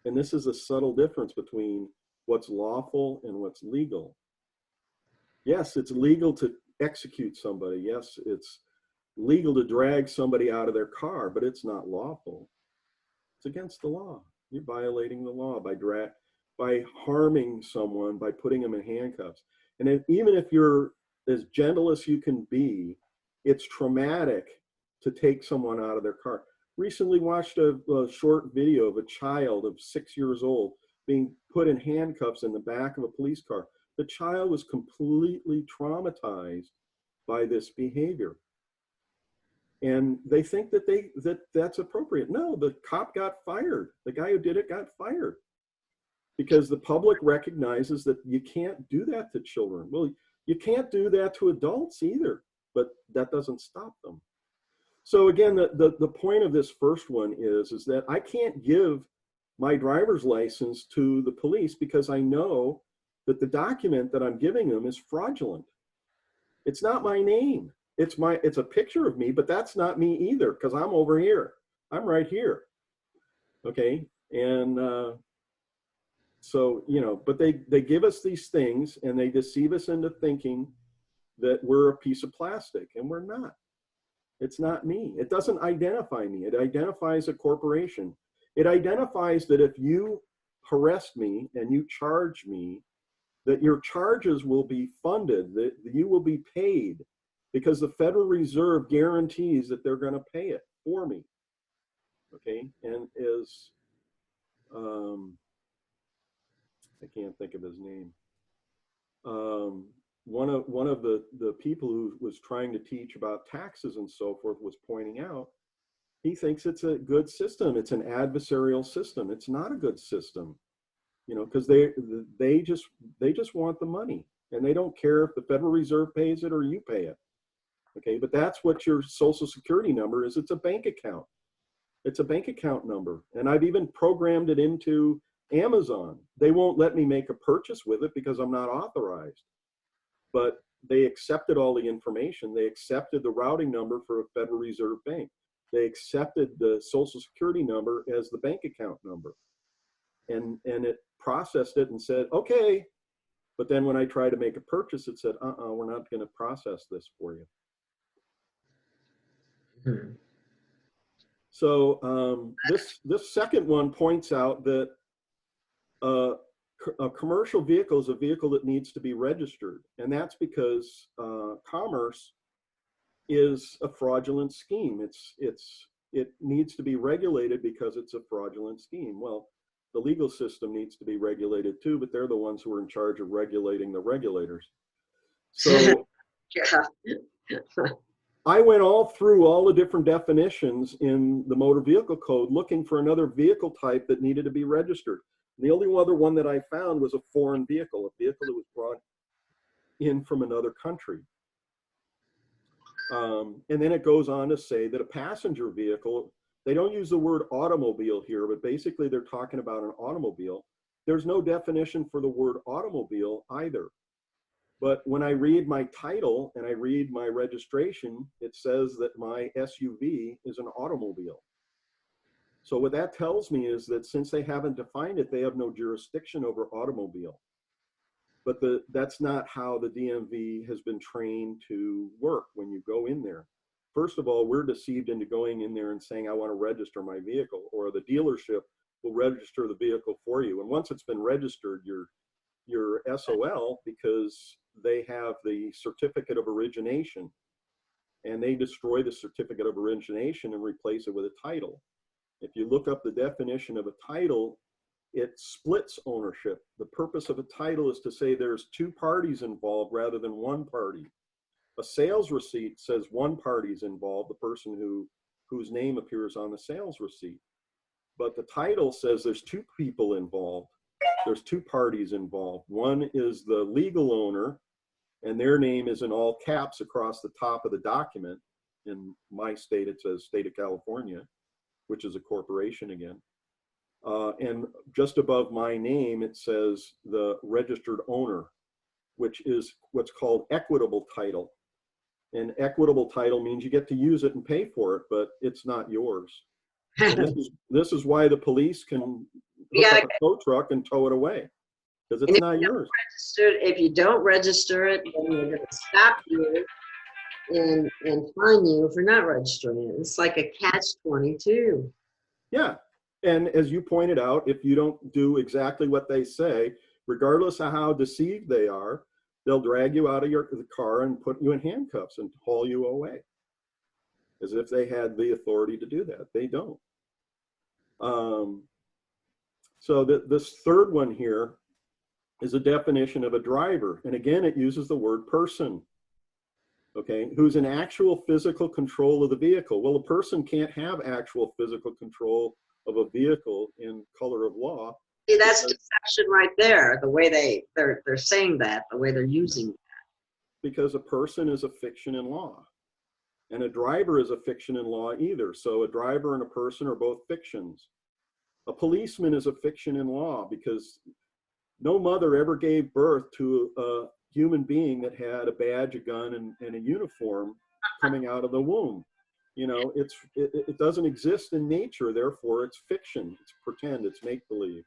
And this is a subtle difference between what's lawful and what's legal. Yes, it's legal to execute somebody. Yes, it's legal to drag somebody out of their car, but it's not lawful. It's against the law. You're violating the law by harming someone, by putting them in handcuffs. And even if you're as gentle as you can be, it's traumatic to take someone out of their car. Recently watched a short video of a child of 6 years old being put in handcuffs in the back of a police car. The child was completely traumatized by this behavior. And they think that that's appropriate. No, the cop got fired. The guy who did it got fired because the public recognizes that you can't do that to children. Well, you can't do that to adults either, but that doesn't stop them. So again, the point of this first one is that I can't give my driver's license to the police because I know that the document that I'm giving them is fraudulent. It's not my name. It's a picture of me, but that's not me either because I'm over here. I'm right here. Okay. And so, you know, but they give us these things and they deceive us into thinking that we're a piece of plastic, and we're not. It's not me. It doesn't identify me. It identifies a corporation. It identifies that if you harass me and you charge me, that your charges will be funded, that you will be paid, because the Federal Reserve guarantees that they're going to pay it for me. Okay, and is I can't think of his name. One of the people who was trying to teach about taxes and so forth was pointing out, he thinks it's a good system. It's an adversarial system. It's not a good system, you know, because they just want the money, and they don't care if the Federal Reserve pays it or you pay it. Okay, but that's what your Social Security number is. It's a bank account. It's a bank account number, and I've even programmed it into Amazon. They won't let me make a purchase with it because I'm not authorized. But they accepted all the information. They accepted the routing number for a Federal Reserve Bank. They accepted the Social Security number as the bank account number. And it processed it and said, okay. But then when I tried to make a purchase, it said, we're not going to process this for you. Hmm. So this second one points out that a commercial vehicle is a vehicle that needs to be registered, and that's because commerce is a fraudulent scheme. It needs to be regulated because it's a fraudulent scheme. Well, the legal system needs to be regulated too, but they're the ones who are in charge of regulating the regulators. So Yeah. I went all through all the different definitions in the motor vehicle code looking for another vehicle type that needed to be registered. The only other one that I found was a foreign vehicle, a vehicle that was brought in from another country. And then it goes on to say that a passenger vehicle, they don't use the word automobile here, but basically they're talking about an automobile. There's no definition for the word automobile either. But when I read my title and I read my registration, it says that my SUV is an automobile. So what that tells me is that since they haven't defined it, they have no jurisdiction over automobile. But that's not how the DMV has been trained to work when you go in there. First of all, we're deceived into going in there and saying, I want to register my vehicle, or the dealership will register the vehicle for you. And once it's been registered, you're SOL because they have the certificate of origination. and they destroy the certificate of origination and replace it with a title. If you look up the definition of a title, it splits ownership. The purpose of a title is to say there's two parties involved rather than one party. A sales receipt says one party's involved, the person whose name appears on the sales receipt. But the title says there's two people involved. There's two parties involved. One is the legal owner, and their name is in all caps across the top of the document. In my state, it says State of California, which is a corporation again. And just above my name, it says the registered owner, which is what's called equitable title. And equitable title means you get to use it and pay for it, but it's not yours. This is why the police can hook up a tow truck and tow it away, because it's not yours. If you don't register it, then they're going to stop you and fine you for not registering it. It's like a catch-22. Yeah. And as you pointed out, if you don't do exactly what they say, regardless of how deceived they are, they'll drag you out of the car and put you in handcuffs and haul you away, as if they had the authority to do that. They don't. So this third one here is a definition of a driver. And again, it uses the word person, okay, who's in actual physical control of the vehicle. Well, a person can't have actual physical control of a vehicle in color of law. See, that's deception right there, the way they're saying that, the way they're using that. Because a person is a fiction in law, and a driver is a fiction in law either. So a driver and a person are both fictions. A policeman is a fiction in law, because no mother ever gave birth to a human being that had a badge, a gun, and a uniform coming out of the womb. You know, it doesn't exist in nature, therefore it's fiction, it's pretend, it's make-believe.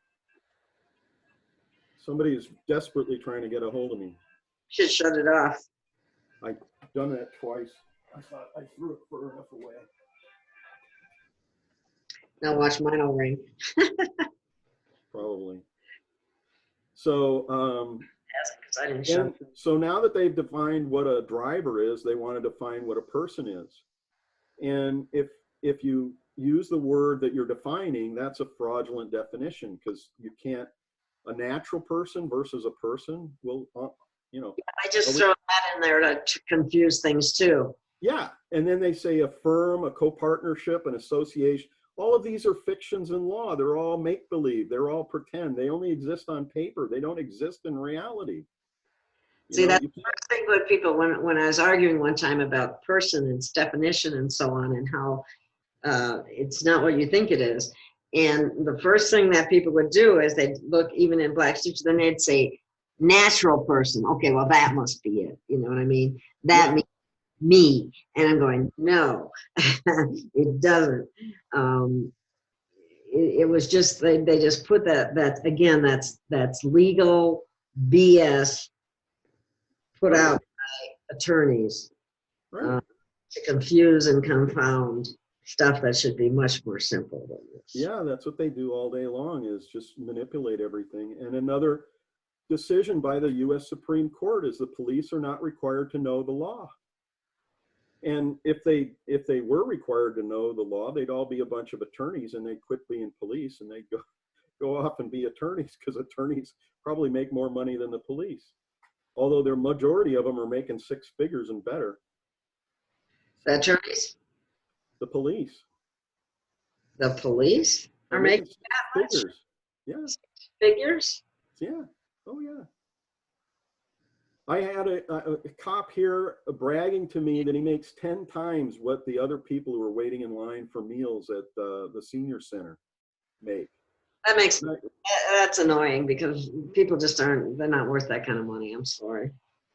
Somebody is desperately trying to get a hold of me. Should shut it off. I've done that twice. I thought I threw it far enough away. Now watch mine will ring. Probably. So, I didn't show. So now that they've defined what a driver is, they want to define what a person is. And if you use the word that you're defining, that's a fraudulent definition, because you can't, a natural person versus a person will, you know. I just throw that in there to confuse things too. Yeah, and then they say a firm, a co-partnership, an association. All of these are fictions in law. They're all make-believe. They're all pretend. They only exist on paper. They don't exist in reality. See, that's the first thing with people, when I was arguing one time about person and its definition and so on, and how it's not what you think it is. And the first thing that people would do is they'd look, even in black suits, then they'd say, natural person. Okay, well, that must be it. You know what I mean? That means me. And I'm going, no, it doesn't. It was just, they just put that again, that's legal BS put out by attorneys to confuse and confound stuff that should be much more simple than this. Yeah, that's what they do all day long, is just manipulate everything. And another decision by the U.S. Supreme Court is the police are not required to know the law. And if they were required to know the law, they'd all be a bunch of attorneys, and they'd quit being police and they'd go off and be attorneys, because attorneys probably make more money than the police. Although the majority of them are making six figures and better. The attorneys? The police. The police are making that much? Figures. Yeah. Figures? Yeah. Oh, yeah. I had a cop here bragging to me that he makes 10 times what the other people who are waiting in line for meals at the senior center make. That makes, that's annoying, because people just aren't, they're not worth that kind of money. I'm sorry.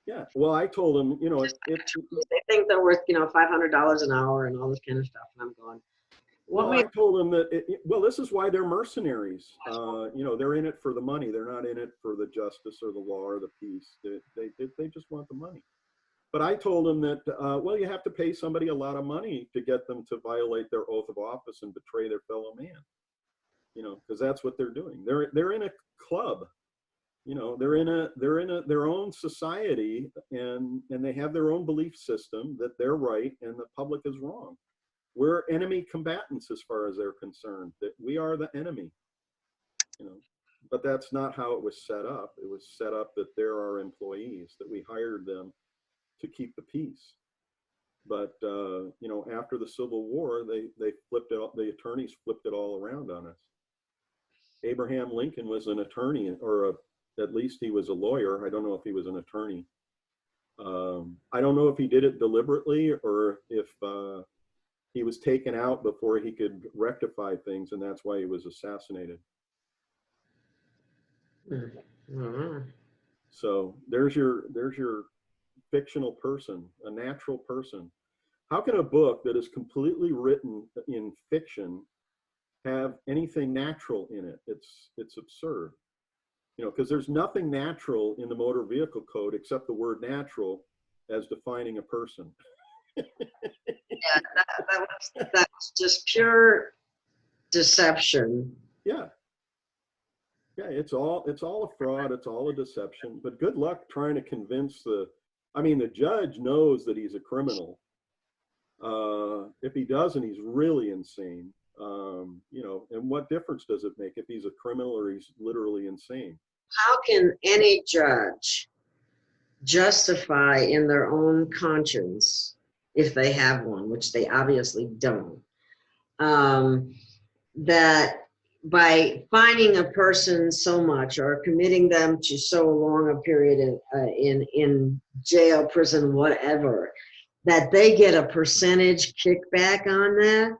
Yeah. Well, I told him, you know, they think they're worth, you know, $500 an hour and all this kind of stuff. And I'm going, well, I told him that, well, this is why they're mercenaries. You know, they're in it for the money. They're not in it for the justice or the law or the peace. They just want the money. But I told him that, well, you have to pay somebody a lot of money to get them to violate their oath of office and betray their fellow man. You know, because that's what they're doing. They're in a club. You know, their own society, and they have their own belief system that they're right and the public is wrong. We're enemy combatants as far as they're concerned, that we are the enemy, you know. But that's not how it was set up. It was set up that they're our employees, that we hired them to keep the peace. But you know, after the Civil War, they flipped it. The attorneys flipped it all around on us. Abraham Lincoln was an attorney, or at least he was a lawyer. I don't know if he was an attorney. I don't know if he did it deliberately or if he was taken out before he could rectify things, and that's why he was assassinated. Mm-hmm. So there's your fictional person, a natural person. How can a book that is completely written in fiction have anything natural in it? It's absurd. You know, because there's nothing natural in the motor vehicle code except the word natural as defining a person. Yeah, that was just pure deception. Yeah. Yeah, it's all a fraud, it's all a deception. But good luck trying to convince the judge knows that he's a criminal. If he doesn't, he's really insane. You know, and what difference does it make if he's a criminal or he's literally insane? How can any judge justify in their own conscience, if they have one, which they obviously don't, that by fining a person so much or committing them to so long a period in jail, prison, whatever, that they get a percentage kickback on that?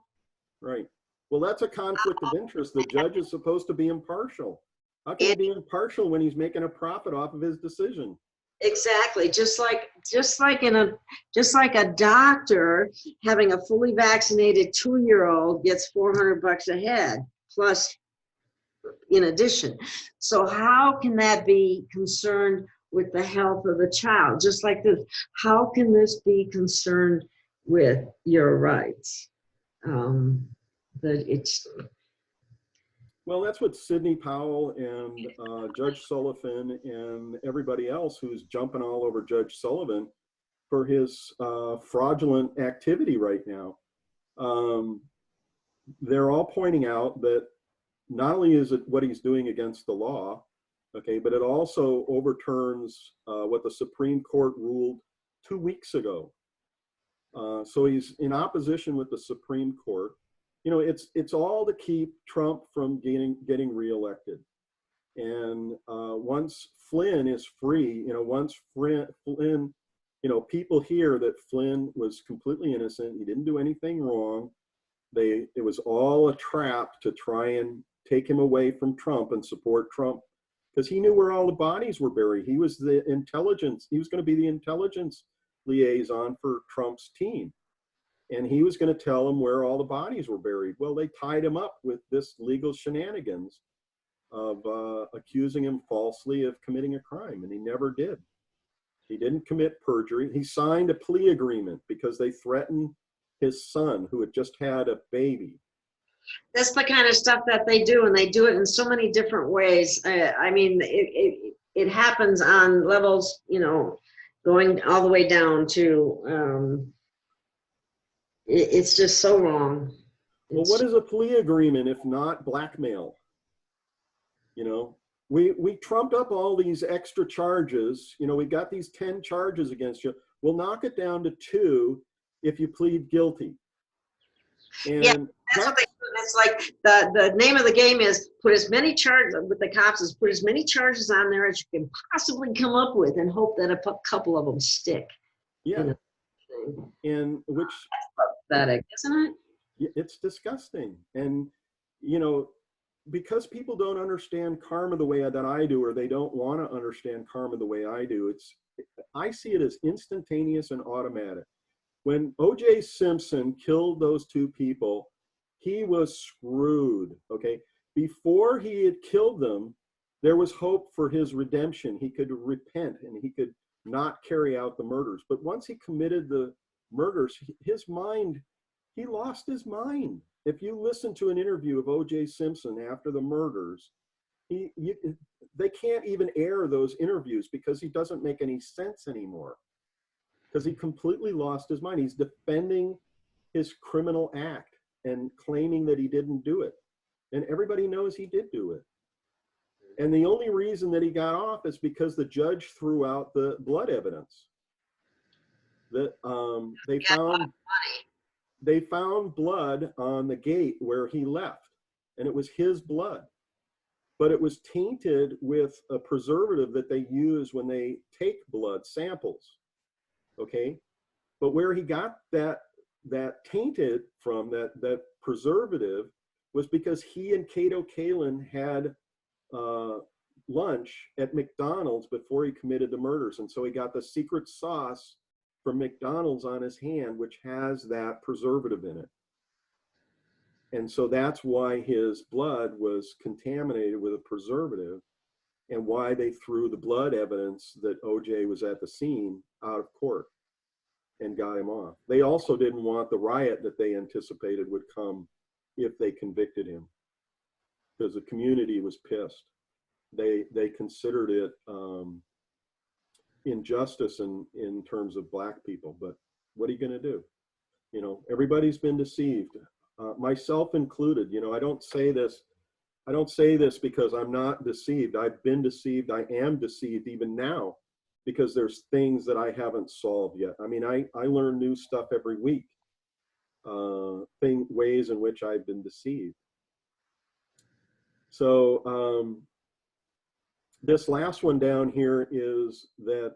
Right. Well, that's a conflict of interest. The judge is supposed to be impartial. How can he be impartial when he's making a profit off of his decision? Exactly. Just like a doctor having a fully vaccinated 2-year-old gets $400 a head plus in addition. So how can that be concerned with the health of the child? Just like this, how can this be concerned with your rights? Well, that's what Sidney Powell and Judge Sullivan and everybody else who's jumping all over Judge Sullivan for his fraudulent activity right now. They're all pointing out that not only is it what he's doing against the law, okay, but it also overturns what the Supreme Court ruled 2 weeks ago. So he's in opposition with the Supreme Court. You know, it's all to keep Trump from getting reelected. And once Flynn is free, you know, once Flynn, you know, people hear that Flynn was completely innocent, he didn't do anything wrong. It was all a trap to try and take him away from Trump and support Trump, because he knew where all the bodies were buried. He was the intelligence. He was going to be the intelligence liaison for Trump's team. And he was going to tell them where all the bodies were buried. Well, they tied him up with this legal shenanigans of accusing him falsely of committing a crime, and he never did. He didn't commit perjury. He signed a plea agreement because they threatened his son, who had just had a baby. That's the kind of stuff that they do, and they do it in so many different ways. I mean, it happens on levels, you know, going all the way down to, it's just so wrong. Well, what is a plea agreement if not blackmail? You know, we trumped up all these extra charges. You know, we got these 10 charges against you. We'll knock it down to 2 if you plead guilty. And yeah, that's what they do. It's like the name of the game is put as many charges with the cops is put as many charges on there as you can possibly come up with and hope that a couple of them stick. Yeah. You know? And which that's pathetic, isn't it? It's disgusting. And, you know, because people don't understand karma the way that I do, or they don't want to understand karma the way I do, I see it as instantaneous and automatic. When O.J. Simpson killed those 2 people, he was screwed, okay? Before he had killed them, there was hope for his redemption. He could repent and he could not carry out the murders. But once he committed the murders, he lost his mind. If you listen to an interview of O.J. Simpson after the murders, they can't even air those interviews because he doesn't make any sense anymore. Because he completely lost his mind. He's defending his criminal act and claiming that he didn't do it. And everybody knows he did do it. And the only reason that he got off is because the judge threw out the blood evidence. That they found blood on the gate where he left, and it was his blood. But it was tainted with a preservative that they use when they take blood samples. Okay, but where he got that tainted from, that preservative, was because he and Kato Kalin had lunch at McDonald's before he committed the murders, and so he got the secret sauce from McDonald's on his hand, which has that preservative in it. And so that's why his blood was contaminated with a preservative, and why they threw the blood evidence that OJ was at the scene out of court and got him off. They also didn't want the riot that they anticipated would come if they convicted him, because the community was pissed. They considered it injustice in terms of Black people, but what are you going to do? You know, everybody's been deceived, myself included. You know, I don't say this because I'm not deceived. I've been deceived. I am deceived even now, because there's things that I haven't solved yet. I mean, I learn new stuff every week, ways in which I've been deceived. So this last one down here is that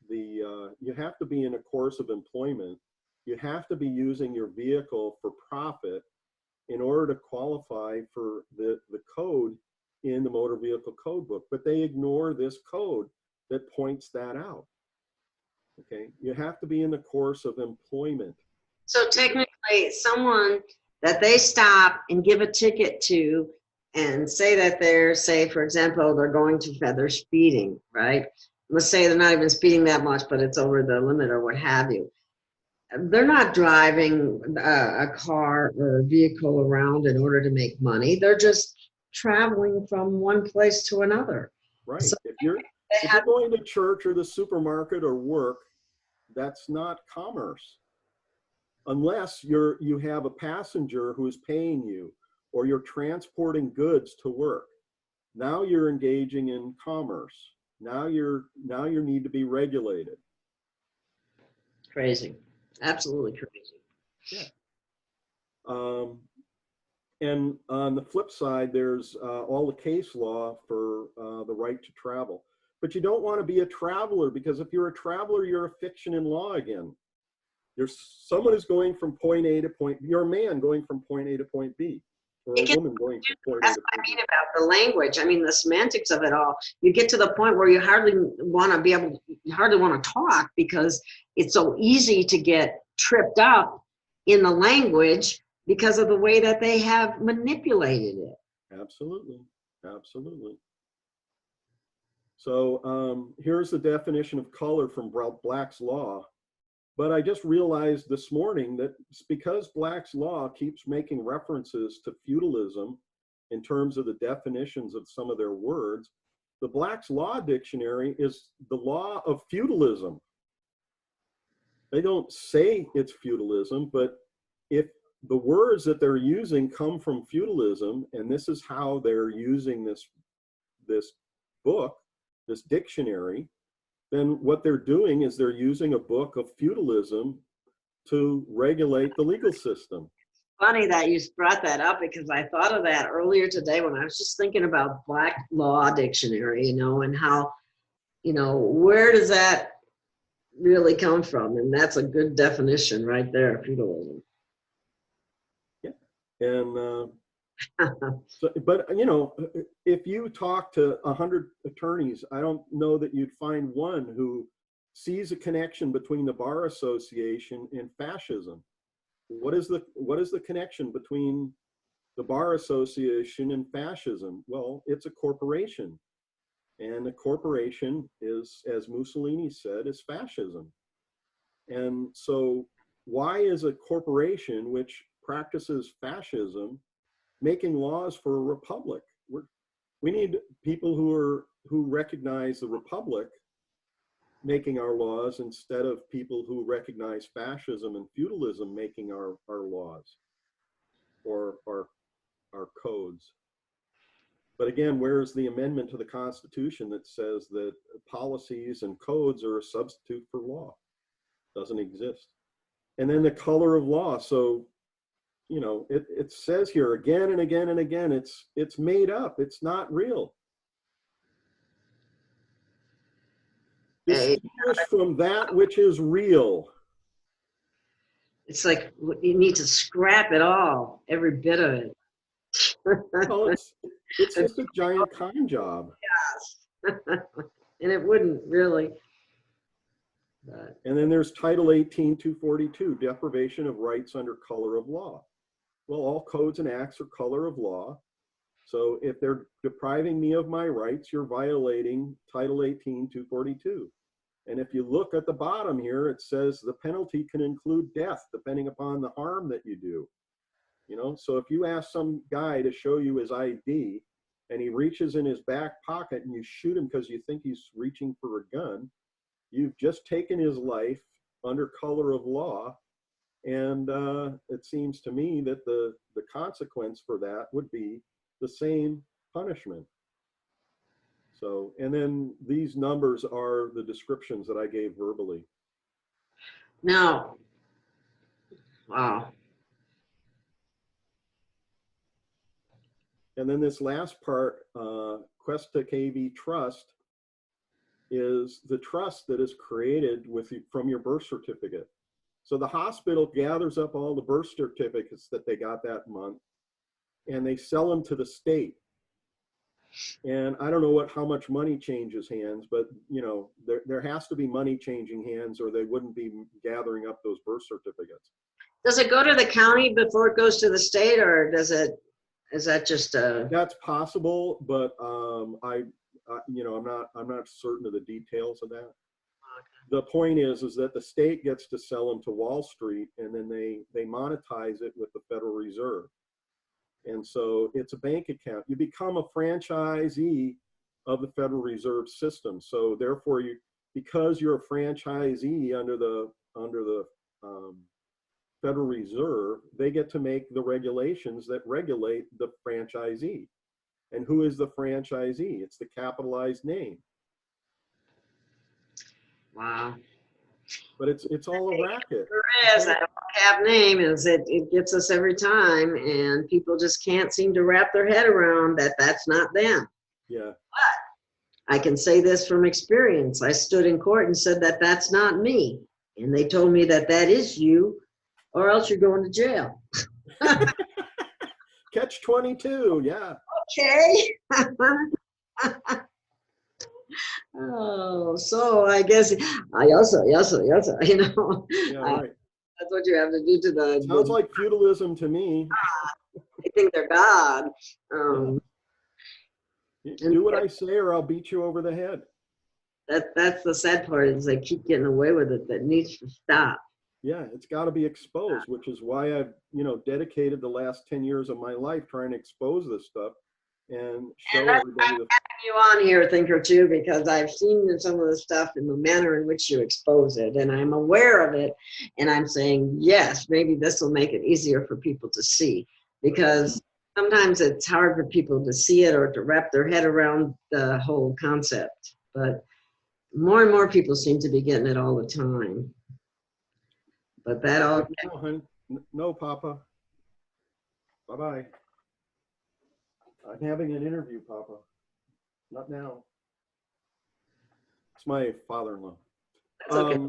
you have to be in a course of employment. You have to be using your vehicle for profit in order to qualify for the code in the motor vehicle code book. But they ignore this code that points that out. Okay, you have to be in the course of employment. So technically, someone that they stop and give a ticket to and say that they're, say, for example, they're speeding, right? Let's say they're not even speeding that much, but it's over the limit or what have you. They're not driving a car or a vehicle around in order to make money. They're just traveling from one place to another. Right. So if you're going to church or the supermarket or work, that's not commerce. Unless you have a passenger who is paying you, or you're transporting goods to work. Now you're engaging in commerce. Now you need to be regulated. Crazy. Absolutely crazy. Yeah. And on the flip side, there's all the case law for the right to travel. But you don't want to be a traveler, because if you're a traveler, you're a fiction in law again. Someone is going from point A to point, you're a man going from point A to point B, or a woman going from point A to point B. That's what I mean about the language. I mean, the semantics of it all. You get to the point where you hardly want to talk, because it's so easy to get tripped up in the language because of the way that they have manipulated it. Absolutely. Absolutely. So here's the definition of color from Black's Law. But I just realized this morning that it's because Black's Law keeps making references to feudalism in terms of the definitions of some of their words. The Black's Law Dictionary is the law of feudalism. They don't say it's feudalism, but if the words that they're using come from feudalism, and this is how they're using this book, this dictionary, then what they're doing is they're using a book of feudalism to regulate the legal system. Funny that you brought that up, because I thought of that earlier today when I was just thinking about Black Law Dictionary, you know, and how, you know, where does that really come from? And that's a good definition right there, feudalism. Yeah. And so, but you know, if you talk to 100 attorneys, I don't know that you'd find one who sees a connection between the Bar Association and fascism. What is the connection between the Bar Association and fascism? Well, it's a corporation, and a corporation is, as Mussolini said, is fascism. And so why is a corporation which practices fascism making laws for a republic? We need people who recognize the republic making our laws instead of people who recognize fascism and feudalism making our laws or our codes. But again, where's the amendment to the Constitution that says that policies and codes are a substitute for law? Doesn't exist. And then the color of law. So, you know, it says here again and again and again, it's made up. It's not real. Distinguish from that which is real. It's like you need to scrap it all, every bit of it. Well, it's just a giant con job. Yes. And it wouldn't really. But. And then there's Title 18, 242, deprivation of rights under color of law. Well, all codes and acts are color of law. So if they're depriving me of my rights, you're violating Title 18, 242. And if you look at the bottom here, it says the penalty can include death, depending upon the harm that you do. You know, so if you ask some guy to show you his ID and he reaches in his back pocket and you shoot him because you think he's reaching for a gun, you've just taken his life under color of law. And it seems to me that the consequence for that would be the same punishment. So, and then these numbers are the descriptions that I gave verbally. Now, wow. And then this last part, Questa KV Trust, is the trust that is created from your birth certificate. So the hospital gathers up all the birth certificates that they got that month, and they sell them to the state. And I don't know how much money changes hands, but you know, there has to be money changing hands, or they wouldn't be gathering up those birth certificates. Does it go to the county before it goes to the state, or is that just a... That's possible, but you know, I'm not certain of the details of that. Okay. The point is that the state gets to sell them to Wall Street, and then they monetize it with the Federal Reserve. And so it's a bank account. You become a franchisee of the Federal Reserve System. So therefore, because you're a franchisee under the Federal Reserve, they get to make the regulations that regulate the franchisee. And who is the franchisee? It's the capitalized name. Wow. But it's all a racket. There is. That cap name is it gets us every time, and people just can't seem to wrap their head around that that's not them. Yeah. But I can say this from experience. I stood in court and said that that's not me. And they told me that that is you, or else you're going to jail. Catch 22, yeah. Okay. Oh, so I guess yes, you know. Yeah, right. That's what you have to do to the... Sounds like feudalism to me. They think they're God. Do what I say or I'll beat you over the head. That's the sad part, is they keep getting away with it. That needs to stop. Yeah, it's got to be exposed, which is why I've, you know, dedicated the last 10 years of my life trying to expose this stuff and show everybody. I'm having you on here, Thinker2, because I've seen some of the stuff in the manner in which you expose it, and I'm aware of it, and I'm saying, yes, maybe this will make it easier for people to see, because sometimes it's hard for people to see it or to wrap their head around the whole concept, but more and more people seem to be getting it all the time. But that all... No, Papa. Bye-bye. I'm having an interview, Papa. Not now. It's my father-in-law. That's okay.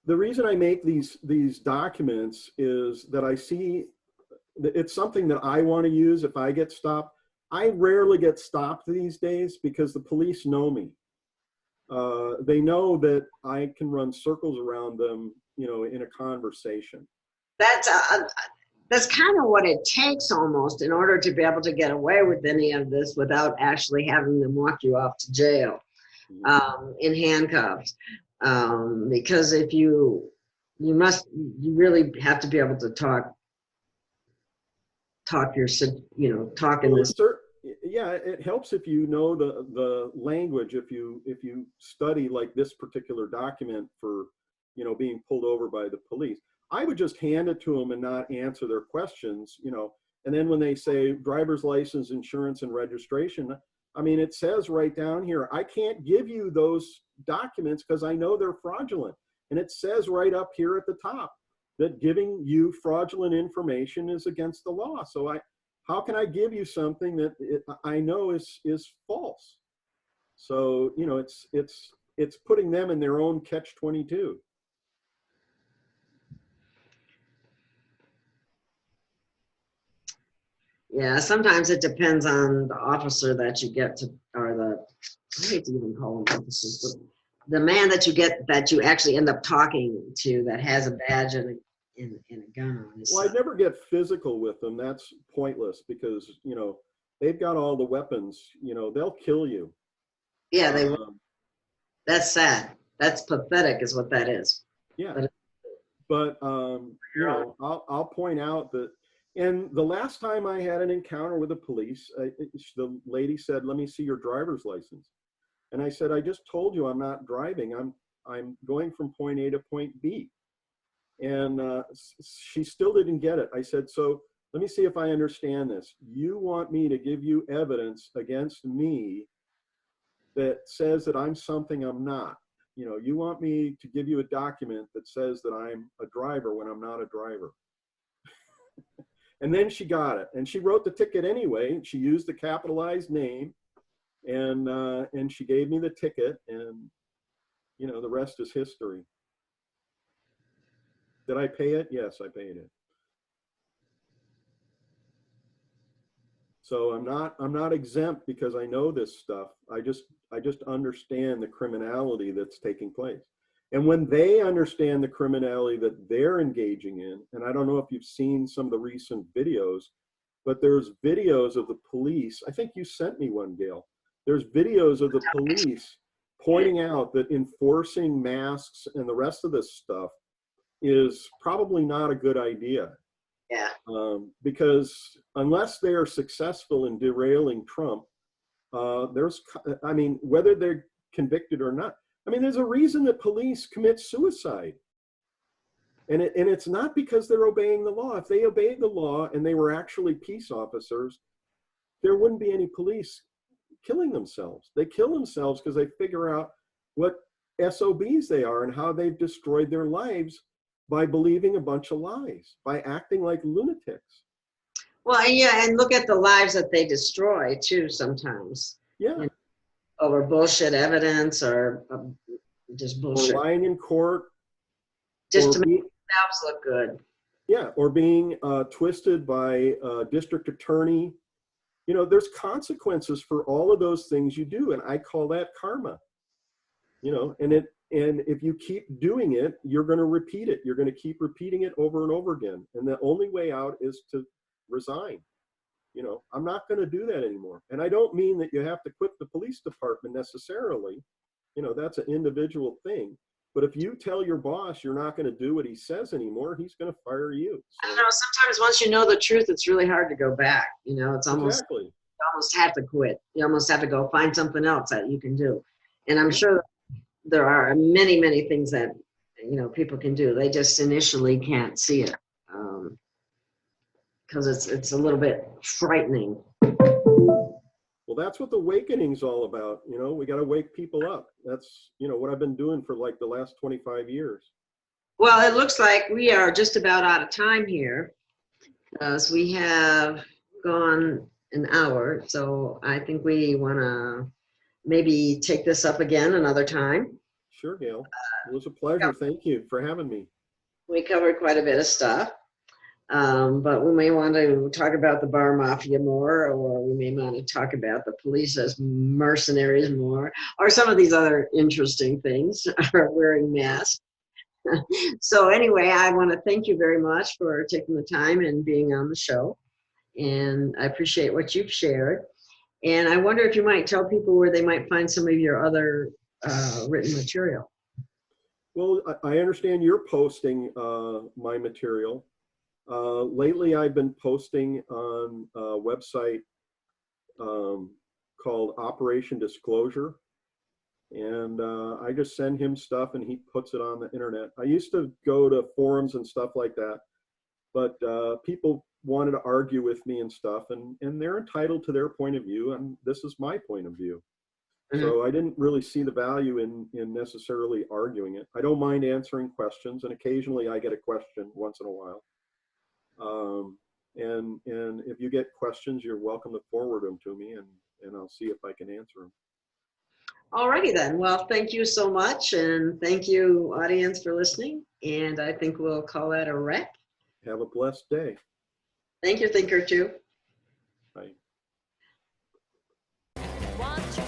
The reason I make these documents is that I see it's something that I want to use if I get stopped. I rarely get stopped these days because the police know me. They know that I can run circles around them, you know, in a conversation. That's kind of what it takes almost in order to be able to get away with any of this without actually having them walk you off to jail in handcuffs. Because if you you really have to be able to talk talk in Well, this. yeah, it helps if you know the language. If you study like this particular document for, being pulled over by the police, I would just hand it to them and not answer their questions, And then when they say driver's license, insurance, and registration, I mean, it says right down here, I can't give you those documents because I know they're fraudulent. And it says right up here at the top that giving you fraudulent information is against the law. So how can I give you something that I know is false? So, it's putting them in their own catch-22. Yeah, sometimes it depends on the officer that you get to, or I hate to even call them officers, but the man that you actually end up talking to that has a badge and a gun on his Well, side. I'd never get physical with them. That's pointless because, they've got all the weapons, they'll kill you. Yeah, that's sad. That's pathetic is what that is. Yeah. But I'll point out that, and the last time I had an encounter with the police, the lady said, "Let me see your driver's license." And I said, "I just told you I'm not driving. I'm going from point A to point B." And she still didn't get it. I said, "So let me see if I understand this. You want me to give you evidence against me that says that I'm something I'm not. You want me to give you a document that says that I'm a driver when I'm not a driver." And then she got it, and she wrote the ticket anyway. She used the capitalized name, and she gave me the ticket, and the rest is history. Did I pay it? Yes, I paid it. So I'm not exempt because I know this stuff. I just understand the criminality that's taking place. And when they understand the criminality that they're engaging in, and I don't know if you've seen some of the recent videos, but there's videos of the police. I think you sent me one, Gail. There's videos of the police pointing out that enforcing masks and the rest of this stuff is probably not a good idea. Yeah. Because unless they are successful in derailing Trump, whether they're convicted or not, there's a reason that police commit suicide. And it's not because they're obeying the law. If they obeyed the law and they were actually peace officers, there wouldn't be any police killing themselves. They kill themselves because they figure out what SOBs they are and how they've destroyed their lives by believing a bunch of lies, by acting like lunatics. Well, yeah, and look at the lives that they destroy too sometimes. Yeah. Over bullshit evidence or just bullshit. Or lying in court. Just to make themselves look good. Yeah, or being twisted by a district attorney. There's consequences for all of those things you do, and I call that karma. And if you keep doing it, you're going to repeat it. You're going to keep repeating it over and over again. And the only way out is to resign. I'm not going to do that anymore. And I don't mean that you have to quit the police department necessarily. That's an individual thing. But if you tell your boss you're not going to do what he says anymore, he's going to fire you. So, I don't know. Sometimes once you know the truth, it's really hard to go back. It's almost, exactly. You almost have to quit. You almost have to go find something else that you can do. And I'm sure there are many, many things that, people can do. They just initially can't see it because it's a little bit frightening. Well, that's what the awakening's all about. We got to wake people up. That's, what I've been doing for like the last 25 years. Well, it looks like we are just about out of time here. So we have gone an hour. So I think we want to maybe take this up again another time. Sure, Gail. It was a pleasure. Thank you for having me. We covered quite a bit of stuff. But we may want to talk about the bar mafia more, or we may want to talk about the police as mercenaries more, or some of these other interesting things, or wearing masks. So anyway, I want to thank you very much for taking the time and being on the show. And I appreciate what you've shared. And I wonder if you might tell people where they might find some of your other written material. Well, I understand you're posting my material. Lately, I've been posting on a website called Operation Disclosure. And I just send him stuff and he puts it on the internet. I used to go to forums and stuff like that, but people wanted to argue with me and stuff, and they're entitled to their point of view, and this is my point of view. Mhm. So I didn't really see the value in necessarily arguing it. I don't mind answering questions, and occasionally I get a question once in a while. And if you get questions, you're welcome to forward them to me, and I'll see if I can answer them. Alrighty then. Well, thank you so much, and thank you, audience, for listening. And I think we'll call that a wrap. Have a blessed day. Thank you, Thinker2. Bye. Want to